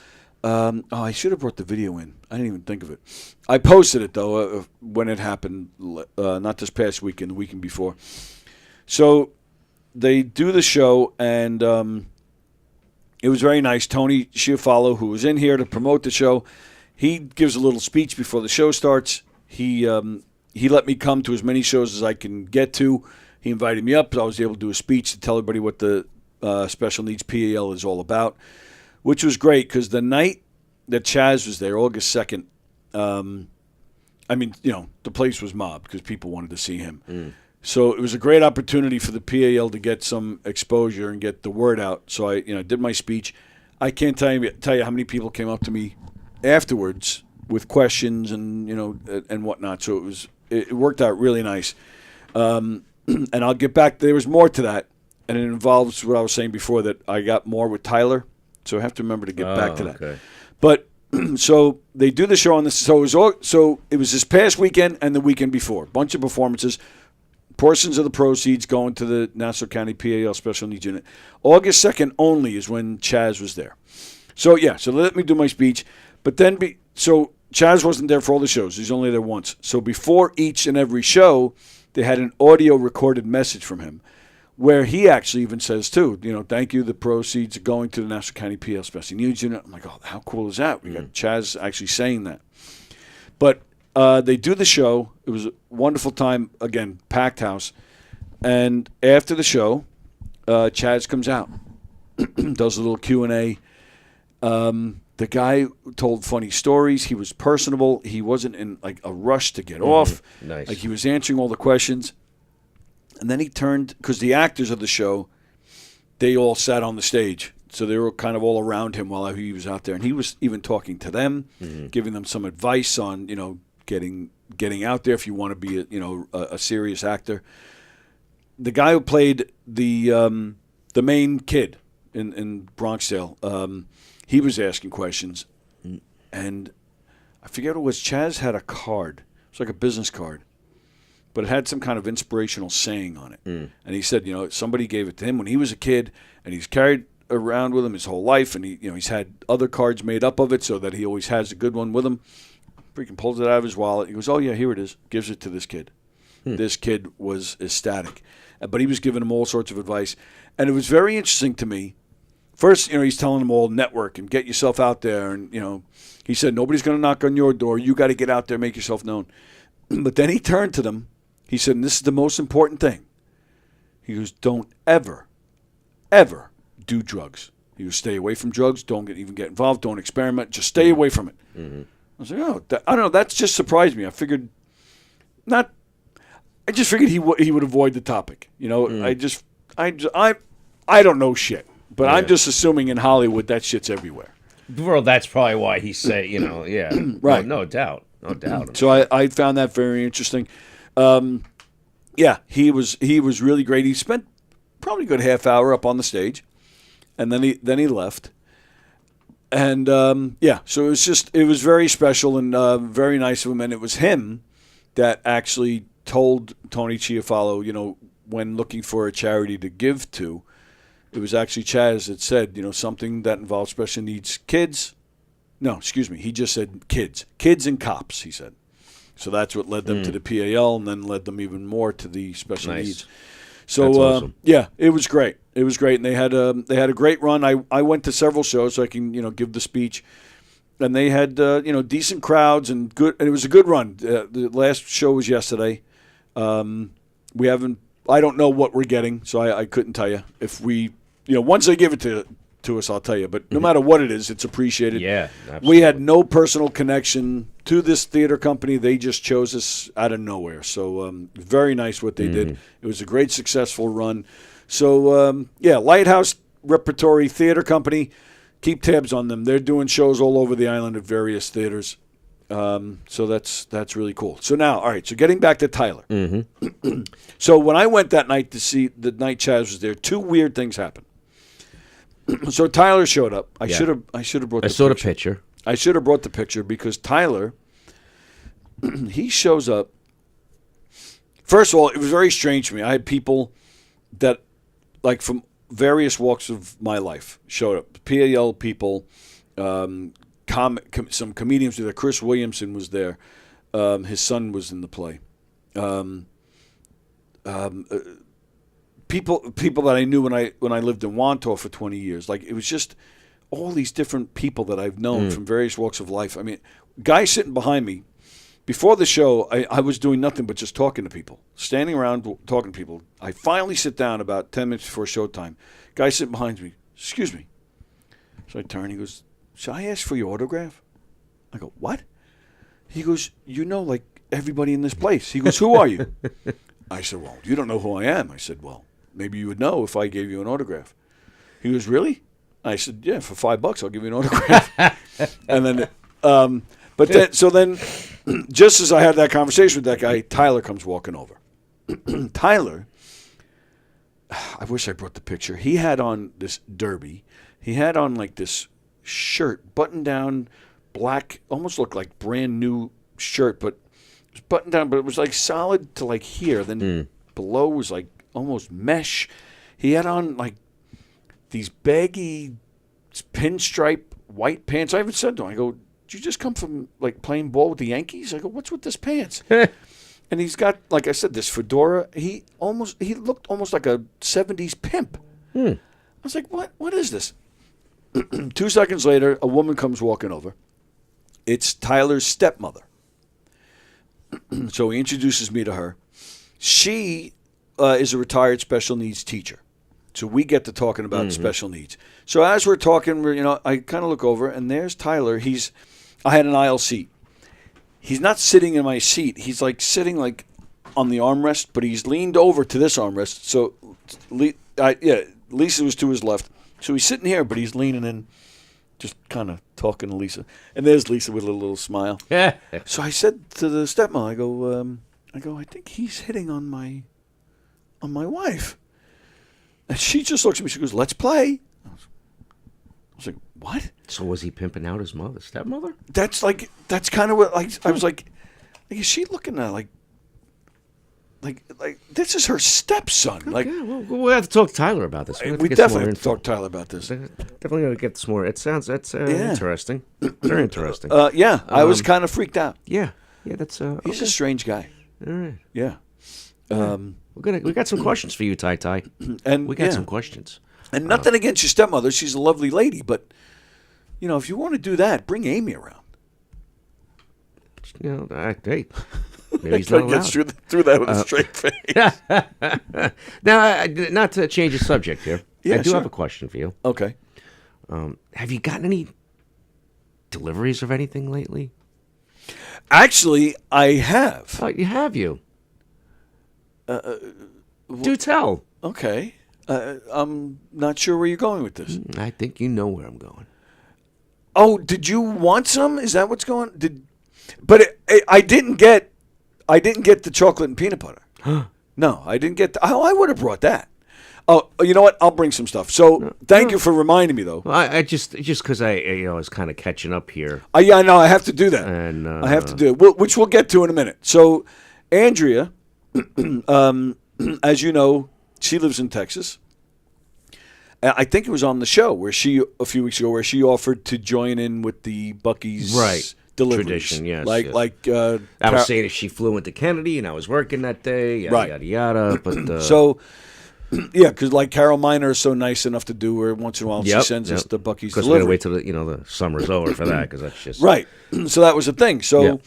[SPEAKER 11] I should have brought the video in. I didn't even think of it. I posted it, though, when it happened, not this past weekend, the weekend before. So they do the show, and it was very nice. Tony Sciarfallo, who was in here to promote the show, he gives a little speech before the show starts. He let me come to as many shows as I can get to. He invited me up, so I was able to do a speech to tell everybody what the Special Needs PAL is all about, which was great because the night that Chaz was there, August 2nd, I mean, the place was mobbed because people wanted to see him. So it was a great opportunity for the PAL to get some exposure and get the word out. So I, did my speech. I can't tell you how many people came up to me afterwards with questions and and whatnot. So it worked out really nice. And I'll get back. There was more to that, and it involves what I was saying before, that I got more with Tyler. So I have to remember to get back to that.
[SPEAKER 12] Okay.
[SPEAKER 11] But so they do the show on this. So it was this past weekend and the weekend before. Bunch of performances. Portions of the proceeds going to the Nassau County PAL Special Needs Unit. August 2nd only is when Chaz was there. So let me do my speech. But then, so Chaz wasn't there for all the shows. He's only there once. So before each and every show, they had an audio recorded message from him where he actually even says, too, thank you, the proceeds are going to the Nassau County PAL Special Needs Unit. I'm like, oh, how cool is that? We got Chaz actually saying that. But they do the show. It was a wonderful time. Again, packed house. And after the show, Chaz comes out, does a little Q&A. The guy told funny stories. He was personable. He wasn't in like a rush to get off.
[SPEAKER 12] Nice.
[SPEAKER 11] Like he was answering all the questions. And then he turned, because the actors of the show, they all sat on the stage. So they were kind of all around him while he was out there. And he was even talking to them, giving them some advice on, getting out there if you want to be a serious actor. The guy who played the main kid in Bronxdale, he was asking questions, and I forget what it was. Chaz had a card. It was like a business card, but it had some kind of inspirational saying on it. And he said, somebody gave it to him when he was a kid, and he's carried around with him his whole life, and he's had other cards made up of it so that he always has a good one with him. Freaking pulls it out of his wallet. He goes, oh, yeah, here it is. Gives it to this kid. This kid was ecstatic. But he was giving him all sorts of advice. And it was very interesting to me. First, he's telling them all network and get yourself out there. And, he said, nobody's going to knock on your door. You got to get out there, make yourself known. But then he turned to them. He said, and this is the most important thing. He goes, don't ever, ever do drugs. He goes, stay away from drugs. Don't even get involved. Don't experiment. Just stay away from it. I was like, I don't know. That just surprised me. I figured I just figured he would avoid the topic. I don't know shit, but I'm just assuming in Hollywood that shit's everywhere.
[SPEAKER 12] Well, that's probably why he said, yeah,
[SPEAKER 11] right?
[SPEAKER 12] No doubt.
[SPEAKER 11] So I found that very interesting. He was really great. He spent probably a good half hour up on the stage, and then he left. And so it was very special and very nice of him. And it was him that actually told Tony Chiafalo, when looking for a charity to give to, it was actually Chaz that said, something that involves special needs kids. No, excuse me. He just said kids and cops, he said. So that's what led them to the PAL and then led them even more to the special needs. So,
[SPEAKER 12] that's awesome.
[SPEAKER 11] It was great. It was great. And they had a great run. I went to several shows so I can, give the speech. And they had, decent crowds and good. And it was a good run. The last show was yesterday. I don't know what we're getting, so I couldn't tell you. If we, once they give it to us, I'll tell you. But no matter what it is, it's appreciated.
[SPEAKER 12] Yeah, absolutely.
[SPEAKER 11] We had no personal connection to this theater company. They just chose us out of nowhere. So very nice what they did. It was a great, successful run. So, Lighthouse Repertory Theater Company, keep tabs on them. They're doing shows all over the island at various theaters. So that's really cool. So now, all right, so getting back to Tyler. So when I went that night to see the night Chaz was there, two weird things happened. So Tyler showed up. I should have brought the picture.
[SPEAKER 12] I saw the picture.
[SPEAKER 11] I should have brought the picture because Tyler, he shows up. First of all, it was very strange to me. I had people that, like, from various walks of my life showed up. PAL people, some comedians were there. Chris Williamson was there. His son was in the play. People that I knew when I lived in Wantor for 20 years. Like, it was just all these different people that I've known from various walks of life. I mean, guy sitting behind me, before the show, I was doing nothing but just talking to people, standing around talking to people. I finally sit down about 10 minutes before showtime. Guy sitting behind me, excuse me. So I turn, he goes, should I ask for your autograph? I go, what? He goes, like, everybody in this place. He goes, who are you? I said, well, you don't know who I am. I said, well, maybe you would know if I gave you an autograph. He goes, really? I said, yeah, for $5 I'll give you an autograph. And then, so then, just as I had that conversation with that guy, Tyler comes walking over. Tyler, I wish I brought the picture. He had on this derby. He had on like this shirt, button down, black, almost looked like brand new shirt, but it was buttoned down, but it was like solid to like here. Then below was like almost mesh. He had on like these baggy pinstripe white pants. I even said to him, I go, did you just come from like playing ball with the Yankees? I go, what's with this pants? And he's got, like I said, this fedora. He looked almost like a 70s pimp. I was like, what is this? 2 seconds later, a woman comes walking over. It's Tyler's stepmother. So he introduces me to her. She is a retired special needs teacher. So we get to talking about special needs. So as we're talking, I kind of look over, and there's Tyler. I had an aisle seat. He's not sitting in my seat. He's like sitting like on the armrest, but he's leaned over to this armrest. So, Lisa was to his left. So he's sitting here, but he's leaning in, just kind of talking to Lisa. And there's Lisa with a little smile. So I said to the stepmom, I go, I think he's hitting on my wife. And she just looks at me. She goes, let's play. I was like, what?
[SPEAKER 12] So was he pimping out his stepmother?
[SPEAKER 11] That's kind of what I was like, is she looking at like this is her stepson?
[SPEAKER 12] Okay,
[SPEAKER 11] like,
[SPEAKER 12] well, we'll have to talk to Tyler about this.
[SPEAKER 11] We definitely have to talk to Tyler about this.
[SPEAKER 12] Definitely going to get this more. That's interesting. Very interesting.
[SPEAKER 11] I was kind of freaked out.
[SPEAKER 12] Yeah, that's
[SPEAKER 11] he's a strange guy.
[SPEAKER 12] All right.
[SPEAKER 11] Yeah.
[SPEAKER 12] We got some questions for you, Ty.
[SPEAKER 11] And
[SPEAKER 12] we got some questions.
[SPEAKER 11] And nothing against your stepmother; she's a lovely lady. But if you want to do that, bring Amy around.
[SPEAKER 12] Hey, maybe he's not allowed.
[SPEAKER 11] Gets through that with a straight face.
[SPEAKER 12] Now, not to change the subject here.
[SPEAKER 11] Yeah,
[SPEAKER 12] I do
[SPEAKER 11] sure.
[SPEAKER 12] have a question for you.
[SPEAKER 11] Okay.
[SPEAKER 12] Have you gotten any deliveries of anything lately?
[SPEAKER 11] Actually, I have.
[SPEAKER 12] Oh, have you? Do tell.
[SPEAKER 11] Okay. I'm not sure where you're going with this.
[SPEAKER 12] I think you know where I'm going.
[SPEAKER 11] Oh, did you want some? Is that what's going? I didn't get the chocolate and peanut butter. No, I didn't get. I would have brought that. Oh, you know what? I'll bring some stuff. So thank you for reminding me, though.
[SPEAKER 12] Well, I just because I was kind of catching up here.
[SPEAKER 11] Yeah, I know. I have to do that.
[SPEAKER 12] And
[SPEAKER 11] I have to do it, which we'll get to in a minute. So, Andrea, as you know, she lives in Texas. I think it was on the show a few weeks ago where she offered to join in with the Buc-ee's deliveries.
[SPEAKER 12] Tradition, yes.
[SPEAKER 11] I
[SPEAKER 12] was saying if she flew into Kennedy and I was working that day, yada yada. But
[SPEAKER 11] so. Yeah, because like Carol Miner is so nice enough to do her once in a while. She sends us the Buc-ee's
[SPEAKER 12] delivery. Because we got to wait till the summer's over for that, because that's just
[SPEAKER 11] right. So that was the thing. So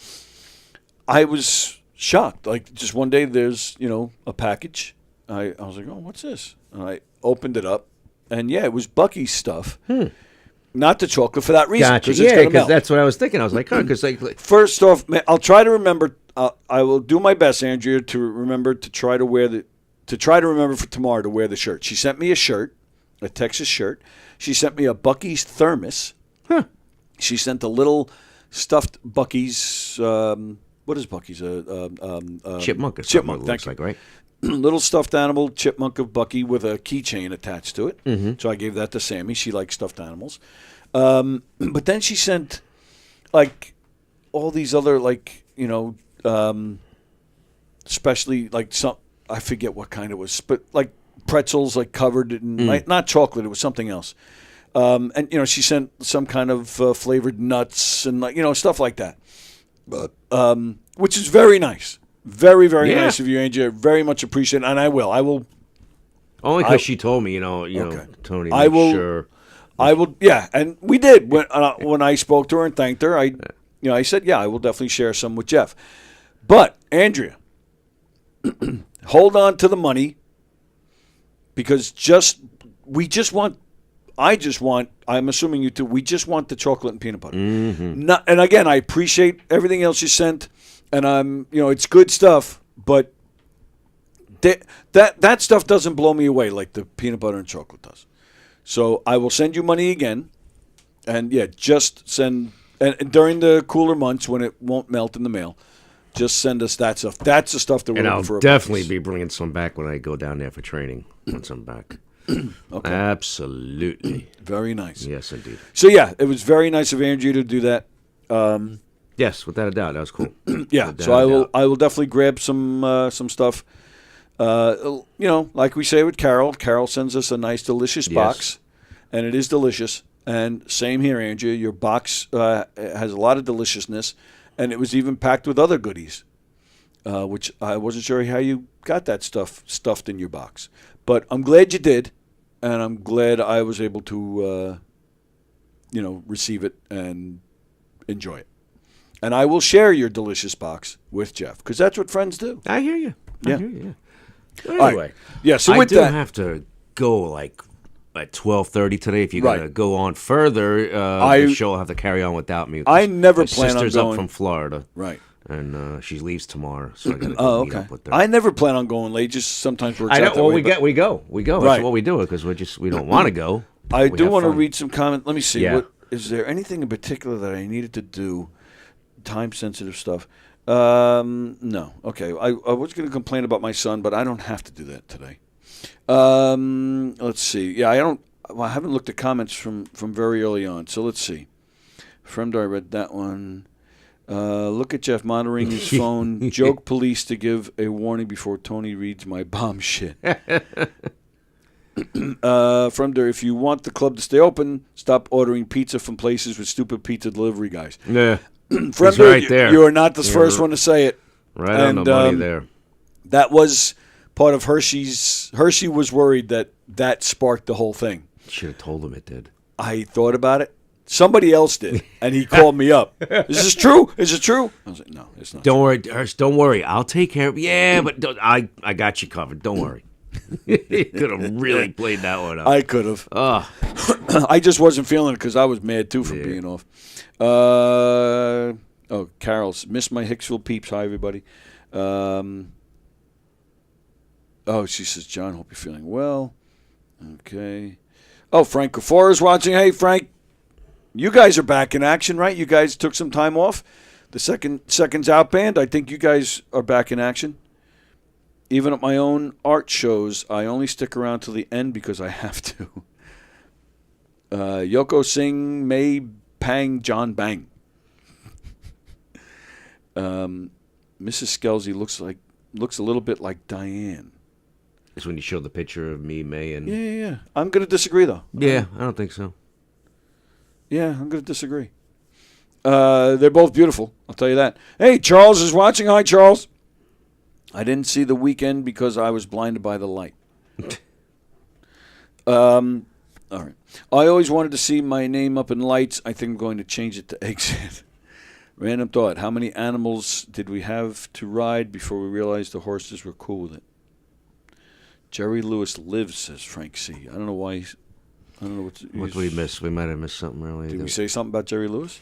[SPEAKER 11] I was shocked. Like just one day, there's a package. I was like, oh, what's this? And I opened it up, and it was Buc-ee's stuff. Not the chocolate for that reason.
[SPEAKER 12] Gotcha. Yeah, because that's what I was thinking. I was like, because
[SPEAKER 11] first off, I'll try to remember. I will do my best, Andrea, to remember to try to wear remember for tomorrow to wear the shirt. She sent me a shirt, a Texas shirt. She sent me a Buc-ee's thermos. She sent a little stuffed Buc-ee's. What is Buc-ee's?
[SPEAKER 12] Chipmunk.
[SPEAKER 11] Chipmunk.
[SPEAKER 12] Looks like, right?
[SPEAKER 11] Little stuffed animal chipmunk of Buc-ee with a keychain attached to it. So I gave that to Sammy. She likes stuffed animals. But then she sent like all these other especially like some. I forget what kind it was, but like pretzels, like covered in not chocolate. It was something else. And she sent some kind of flavored nuts and stuff like that. But which is very nice, very very nice of you, Andrea. Very much appreciated, and I will.
[SPEAKER 12] Only because she told me, Tony.
[SPEAKER 11] I will.
[SPEAKER 12] Sure.
[SPEAKER 11] I will. Yeah, and we did when I spoke to her and thanked her. I said, I will definitely share some with Jeff. But Andrea. Hold on to the money because I'm assuming you too, we just want the chocolate and peanut butter. And again, I appreciate everything else you sent. and it's good stuff, but that stuff doesn't blow me away like the peanut butter and chocolate does. So I will send you money again, and just send. And during the cooler months when it won't melt in the mail, just send us that stuff. That's the stuff that we're looking for.
[SPEAKER 12] And I'll definitely be bringing some back when I go down there for training. Once I'm back.
[SPEAKER 11] Okay.
[SPEAKER 12] Absolutely.
[SPEAKER 11] Very nice.
[SPEAKER 12] Yes, indeed.
[SPEAKER 11] So it was very nice of Andrew to do that.
[SPEAKER 12] Yes, without a doubt, that was cool.
[SPEAKER 11] So I will definitely grab some stuff. Like we say with Carol. Carol sends us a nice, delicious box, and it is delicious. And same here, Andrew. Your box has a lot of deliciousness, and it was even packed with other goodies, which I wasn't sure how you got that stuff stuffed in your box. But I'm glad you did, and I'm glad I was able to, receive it and enjoy it. And I will share your delicious box with Jeff, because that's what friends do.
[SPEAKER 12] I hear you.
[SPEAKER 11] Yeah.
[SPEAKER 12] I hear you.
[SPEAKER 11] Anyway.
[SPEAKER 12] All right.
[SPEAKER 11] Yeah, so
[SPEAKER 12] I
[SPEAKER 11] with
[SPEAKER 12] do
[SPEAKER 11] that,
[SPEAKER 12] have to go at 12:30 today. If you're gonna go on further, the show will have to carry on without me.
[SPEAKER 11] I never
[SPEAKER 12] My
[SPEAKER 11] plan on
[SPEAKER 12] sister's
[SPEAKER 11] going.
[SPEAKER 12] up from Florida,
[SPEAKER 11] right?
[SPEAKER 12] And she leaves tomorrow, so I gotta go meet up with her.
[SPEAKER 11] I never plan on going late. Just sometimes works
[SPEAKER 12] I know.
[SPEAKER 11] out that
[SPEAKER 12] Well,
[SPEAKER 11] way,
[SPEAKER 12] we go.
[SPEAKER 11] Right.
[SPEAKER 12] That's what we do because we don't want to go.
[SPEAKER 11] I
[SPEAKER 12] We
[SPEAKER 11] do
[SPEAKER 12] have
[SPEAKER 11] want to
[SPEAKER 12] fun.
[SPEAKER 11] read some comment. Let me see.
[SPEAKER 12] Yeah.
[SPEAKER 11] What is there anything in particular that I needed to do? Time sensitive stuff. No. Okay. I was going to complain about my son, but I don't have to do that today. Let's see. Yeah, I haven't looked at comments from very early on. So let's see. Fremdar, I read that one. Look at Jeff monitoring his phone. Joke police to give a warning before Tony reads my bomb shit. Fremdar, if you want the club to stay open, stop ordering pizza from places with stupid pizza delivery guys.
[SPEAKER 12] Yeah.
[SPEAKER 11] Fremdar,
[SPEAKER 12] right there.
[SPEAKER 11] you are not the first one to say it.
[SPEAKER 12] Right on the money there.
[SPEAKER 11] That was part of Hershey's. Hershey was worried that sparked the whole thing.
[SPEAKER 12] Should have told him it did.
[SPEAKER 11] I thought about it. Somebody else did, and he called me up. Is this true? Is it true? I was like, no, it's not.
[SPEAKER 12] Don't worry, Hurst. Don't worry. I'll take care of it. Yeah, but I got you covered. Don't worry. You could have really played that one up.
[SPEAKER 11] I could have. I just wasn't feeling it because I was mad, too, for being off. Carol's missed my Hicksville peeps. Hi, everybody. She says, John, hope you're feeling well. Okay. Oh, Frank Kafora is watching. Hey, Frank, you guys are back in action, right? You guys took some time off. The Seconds Out Band, I think you guys are back in action. Even at my own art shows, I only stick around till the end because I have to. Yoko Singh, May Pang, John Bang. Mrs. Scelzi looks a little bit like Diane.
[SPEAKER 12] It's when you show the picture of me, May, and...
[SPEAKER 11] Yeah. I'm going to disagree, though.
[SPEAKER 12] Yeah, I don't think so.
[SPEAKER 11] Yeah, I'm going to disagree. They're both beautiful, I'll tell you that. Hey, Charles is watching. Hi, Charles. I didn't see the weekend because I was blinded by the light. All right. I always wanted to see my name up in lights. I think I'm going to change it to Exit. Random thought. How many animals did we have to ride before we realized the horses were cool with it? Jerry Lewis lives, says Frank C. I don't know why. I don't know
[SPEAKER 12] what did we miss? We might have missed something earlier.
[SPEAKER 11] Did we say something about Jerry Lewis?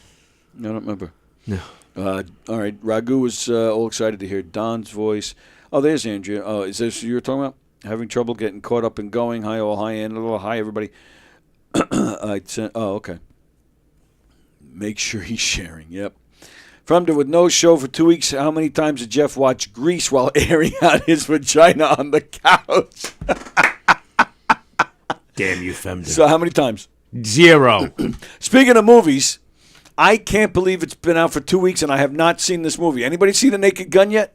[SPEAKER 11] I don't remember.
[SPEAKER 12] No.
[SPEAKER 11] All right. Ragu was all excited to hear Don's voice. Oh, there's Andrea. Oh, is this what you were talking about? Having trouble getting caught up and going. Hi, all. Hi, Angela. Hi, everybody. Okay. Make sure he's sharing. Yep. With no show for 2 weeks, how many times did Jeff watch Grease while airing out his vagina on the couch?
[SPEAKER 12] Damn you, Femden.
[SPEAKER 11] So how many times?
[SPEAKER 12] 0.
[SPEAKER 11] Speaking of movies, I can't believe it's been out for 2 weeks and I have not seen this movie. Anybody see The Naked Gun yet?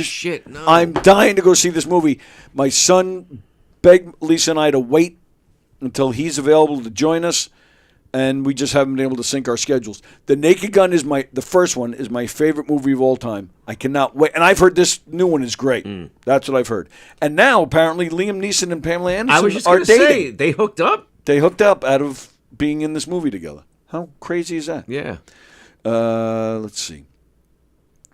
[SPEAKER 12] Shit, no.
[SPEAKER 11] I'm dying to go see this movie. My son begged Lisa and I to wait until he's available to join us, and we just haven't been able to sync our schedules. The Naked Gun is the first one is my favorite movie of all time. I cannot wait. And I've heard this new one is great. That's what I've heard. And now, apparently, Liam Neeson and Pamela Anderson
[SPEAKER 12] I was just
[SPEAKER 11] are
[SPEAKER 12] going to
[SPEAKER 11] dating.
[SPEAKER 12] say, they hooked up?
[SPEAKER 11] They hooked up out of being in this movie together. How crazy is that?
[SPEAKER 12] Yeah.
[SPEAKER 11] Let's see.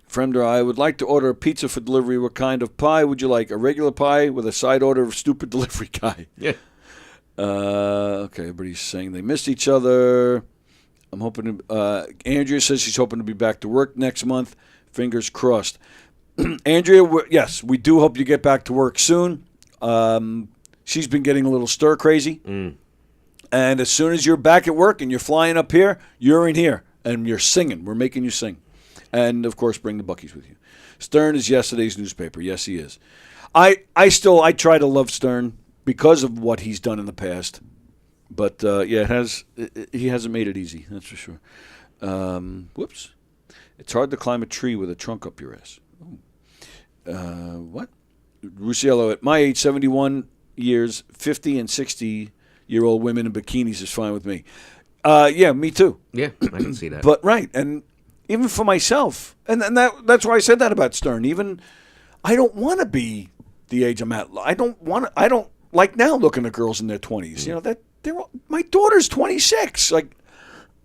[SPEAKER 11] Fremder, I would like to order a pizza for delivery. What kind of pie would you like? A regular pie with a side order of stupid delivery guy.
[SPEAKER 12] Yeah.
[SPEAKER 11] Okay, everybody's saying they missed each other. I'm hoping to... Andrea says she's hoping to be back to work next month. Fingers crossed. Andrea, yes, we do hope you get back to work soon. She's been getting a little stir crazy. And as soon as you're back at work and you're flying up here, you're in here and you're singing. We're making you sing. And, of course, bring the Buckies with you. Stern is yesterday's newspaper. Yes, he is. I try to love Stern because of what he's done in the past. But, he hasn't made it easy, that's for sure. Whoops. It's hard to climb a tree with a trunk up your ass. What? Rusciello, at my age, 71 years, 50 and 60-year-old women in bikinis is fine with me. Yeah, me too.
[SPEAKER 12] Yeah, I can see that.
[SPEAKER 11] But, right, and even for myself, and that's why I said that about Stern. Even, I don't want to be the age I'm at. I don't like now looking at girls in their 20s. You know, my daughter's 26. Like,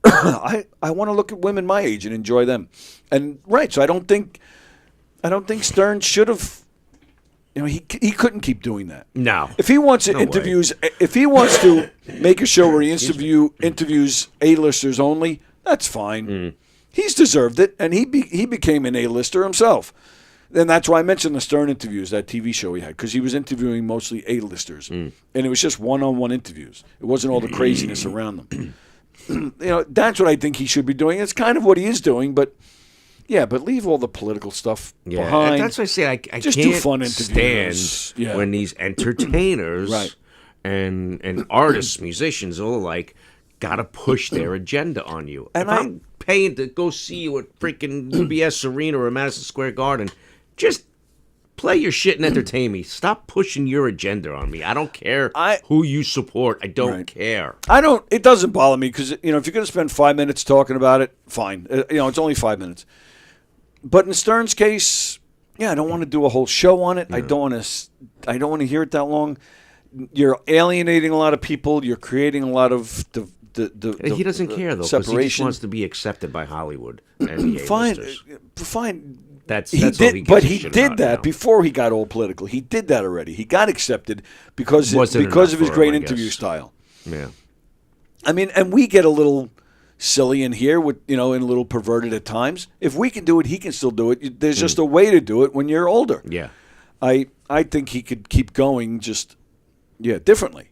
[SPEAKER 11] I want to look at women my age and enjoy them. And, right, so I don't think Stern should have. You know, he couldn't keep doing that.
[SPEAKER 12] No.
[SPEAKER 11] If he wants to if he wants to make a show where he interviews A-listers only, that's fine. He's deserved it, and he became an A-lister himself. And that's why I mentioned the Stern interviews, that TV show he had, because he was interviewing mostly A-listers. And it was just one-on-one interviews. It wasn't all the craziness around them. You know, that's what I think he should be doing. It's kind of what he is doing, but... Yeah, but leave all the political stuff behind.
[SPEAKER 12] That's what I say. I
[SPEAKER 11] just
[SPEAKER 12] can't
[SPEAKER 11] do fun interviews.
[SPEAKER 12] when these entertainers and artists, musicians, all alike, got to push their agenda on you. And if I'm paying to go see you at freaking UBS Arena or Madison Square Garden, just play your shit and entertain me. Stop pushing your agenda on me. I don't care who you support. I don't care.
[SPEAKER 11] It doesn't bother me because, you know, if you're going to spend 5 minutes talking about it, fine. You know, it's only 5 minutes. But in Stern's case, I don't want to do a whole show on it. No. I don't want to hear it that long. You're alienating a lot of people. You're creating a lot of
[SPEAKER 12] he doesn't care though, because he just wants to be accepted by Hollywood and the
[SPEAKER 11] fine.
[SPEAKER 12] That's
[SPEAKER 11] he
[SPEAKER 12] all
[SPEAKER 11] did,
[SPEAKER 12] he gives
[SPEAKER 11] but
[SPEAKER 12] a
[SPEAKER 11] he
[SPEAKER 12] shit
[SPEAKER 11] did
[SPEAKER 12] about
[SPEAKER 11] that
[SPEAKER 12] now.
[SPEAKER 11] before he got all political. He did that already. He got accepted because of his great interview style.
[SPEAKER 12] Yeah,
[SPEAKER 11] I mean, and we get a little silly in here with, you know, and a little perverted at times. If we can do it, he can still do it. There's just a way to do it when you're older.
[SPEAKER 12] Yeah,
[SPEAKER 11] I think he could keep going just differently.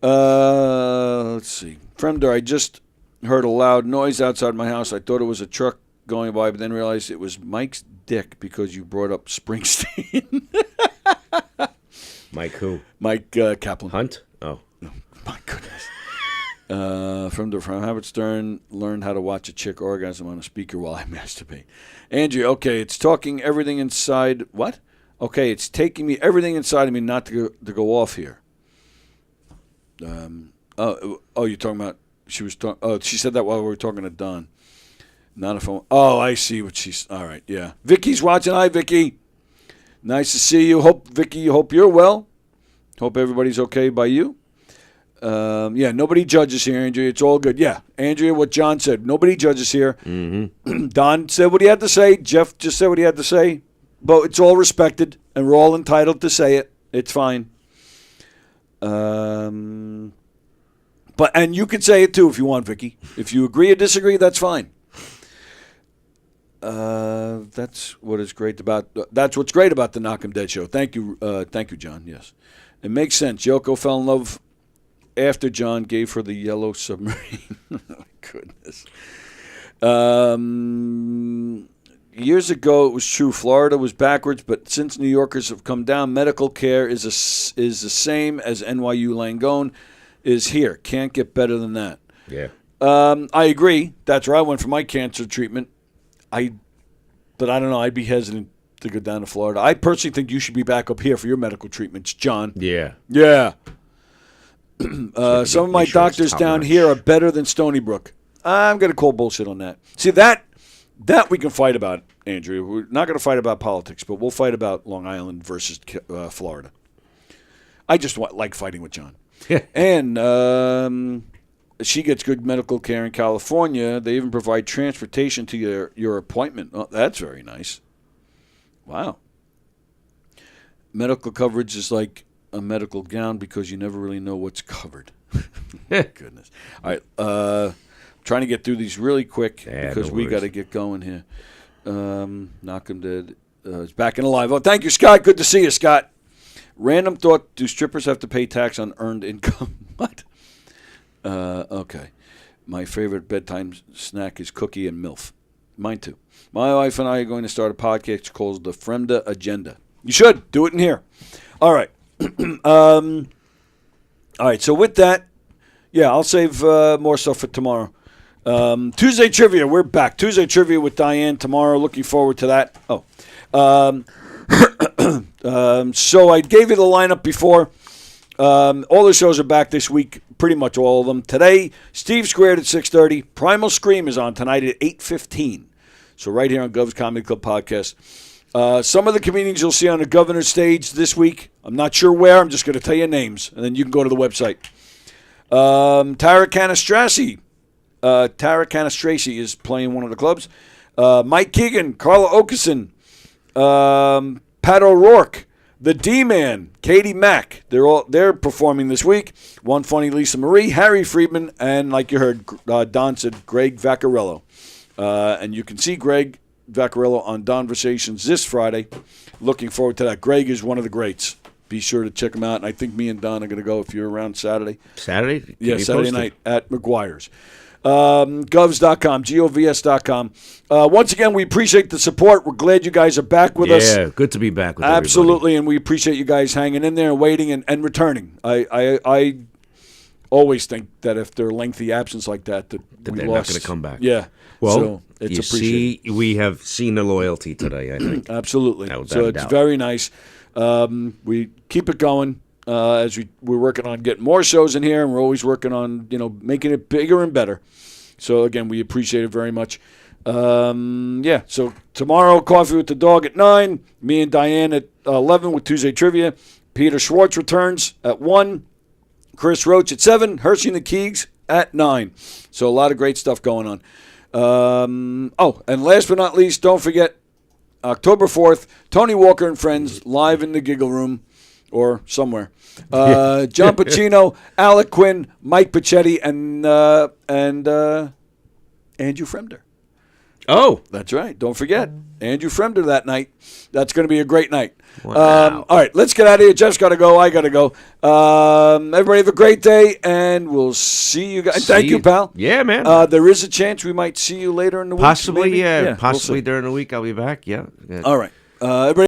[SPEAKER 11] Let's see. Fremder, I just heard a loud noise outside my house. I thought it was a truck going by, but then realized it was Mike's dick because you brought up Springsteen.
[SPEAKER 12] Mike who?
[SPEAKER 11] Mike Kaplan.
[SPEAKER 12] Hunt? Oh.
[SPEAKER 11] My goodness. From Howard Stern, learned how to watch a chick orgasm on a speaker while I masturbate. Andrew, okay, it's talking everything inside. What? Okay, it's taking me everything inside of me not to go off here. You're talking about she was talking. Oh, she said that while we were talking to Don. Not a phone. Oh, I see what she's. All right, yeah. Vicky's watching. Hi, Vicky. Nice to see you. Vicky, hope you're well. Hope everybody's okay by you. Nobody judges here, Andrea. It's all good. Yeah, Andrea, what John said. Nobody judges here. Don said what he had to say. Jeff just said what he had to say. But it's all respected, and we're all entitled to say it. It's fine. And you can say it too if you want, Vicky. If you agree or disagree, that's fine. That's what's great about the Knock 'Em Dead show. Thank you, John. Yes, it makes sense. Yoko fell in love after John gave her the yellow submarine. Oh, my goodness. Years ago, it was true. Florida was backwards, but since New Yorkers have come down, medical care is the same as NYU Langone is here. Can't get better than that.
[SPEAKER 12] Yeah.
[SPEAKER 11] I agree. That's where I went for my cancer treatment. But I don't know. I'd be hesitant to go down to Florida. I personally think you should be back up here for your medical treatments, John.
[SPEAKER 12] Yeah.
[SPEAKER 11] Yeah. Some of my doctors down here are better than Stony Brook. I'm going to call bullshit on that. See, that we can fight about, Andrew. We're not going to fight about politics, but we'll fight about Long Island versus Florida. I just like fighting with John. And she gets good medical care in California. They even provide transportation to your appointment. Oh, that's very nice. Wow. Medical coverage is like a medical gown because you never really know what's covered. Goodness. All right. Trying to get through these really quick because we got to get going here. Knock 'em dead. It's back and alive. Oh, thank you, Scott. Good to see you, Scott. Random thought: do strippers have to pay tax on earned income? What? Okay. My favorite bedtime snack is cookie and MILF. Mine too. My wife and I are going to start a podcast called The Fremda Agenda. You should do it in here. All right. All right. So with that, yeah, I'll save more stuff for tomorrow. Tuesday trivia. We're back. Tuesday trivia with Diane tomorrow. Looking forward to that. Oh. So I gave you the lineup before. All the shows are back this week, pretty much all of them. Today, Steve Squared at 6:30. Primal Scream is on tonight at 8:15. So right here on Gov's Comedy Club podcast. Some of the comedians you'll see on the Governor's stage this week. I'm not sure where. I'm just going to tell you names, and then you can go to the website. Tara Canastraci is playing one of the clubs. Mike Keegan, Carla Okeson, Pat O'Rourke, the D-Man, Katie Mack. They're performing this week. One Funny Lisa Marie, Harry Friedman, and like you heard, Don said, Greg Vaccarello. And you can see Greg Vaccarello on Donversations this Friday. Looking forward to that. Greg is one of the greats. Be sure to check him out. And I think me and Don are going to go if you're around Saturday.
[SPEAKER 12] Saturday?
[SPEAKER 11] Yeah, Saturday night at McGuire's. Govs.com, govs.com. Once again, we appreciate the support. We're glad you guys are back with us.
[SPEAKER 12] Yeah, good to be back with
[SPEAKER 11] Absolutely, and we appreciate you guys hanging in there and waiting and returning. I always think that if they're lengthy absence like that
[SPEAKER 12] they're not going to come back.
[SPEAKER 11] Yeah.
[SPEAKER 12] Well,
[SPEAKER 11] so it's
[SPEAKER 12] you
[SPEAKER 11] appreciated.
[SPEAKER 12] see, we have seen the loyalty today, I think.
[SPEAKER 11] Absolutely.
[SPEAKER 12] Without
[SPEAKER 11] So
[SPEAKER 12] a
[SPEAKER 11] it's
[SPEAKER 12] doubt.
[SPEAKER 11] very nice. We keep it going as we're working on getting more shows in here, and we're always working on making it bigger and better. So again, we appreciate it very much. Yeah. So tomorrow, Coffee with the Dog at 9. Me and Diane at 11 with Tuesday Trivia. Peter Schwartz returns at 1. Chris Roach at 7. Hershey and the Keegs at 9. So a lot of great stuff going on. And last but not least, don't forget, October 4th, Tony Walker and Friends live in the Giggle Room or somewhere. John Pacino, Alec Quinn, Mike Pacchetti, and Andrew Fremder.
[SPEAKER 12] Oh.
[SPEAKER 11] That's right. Don't forget. Andrew Fremder that night. That's going to be a great night.
[SPEAKER 12] Wow.
[SPEAKER 11] All right, let's get out of here. Jeff's got to go. I got to go. Everybody have a great day, and we'll see you guys. Thank you, pal.
[SPEAKER 12] Yeah, man.
[SPEAKER 11] There is a chance we might see you later in the week.
[SPEAKER 12] Possibly,
[SPEAKER 11] maybe?
[SPEAKER 12] yeah.
[SPEAKER 11] We'll
[SPEAKER 12] Possibly
[SPEAKER 11] see.
[SPEAKER 12] during the week I'll be back. Yeah.
[SPEAKER 11] All right. Everybody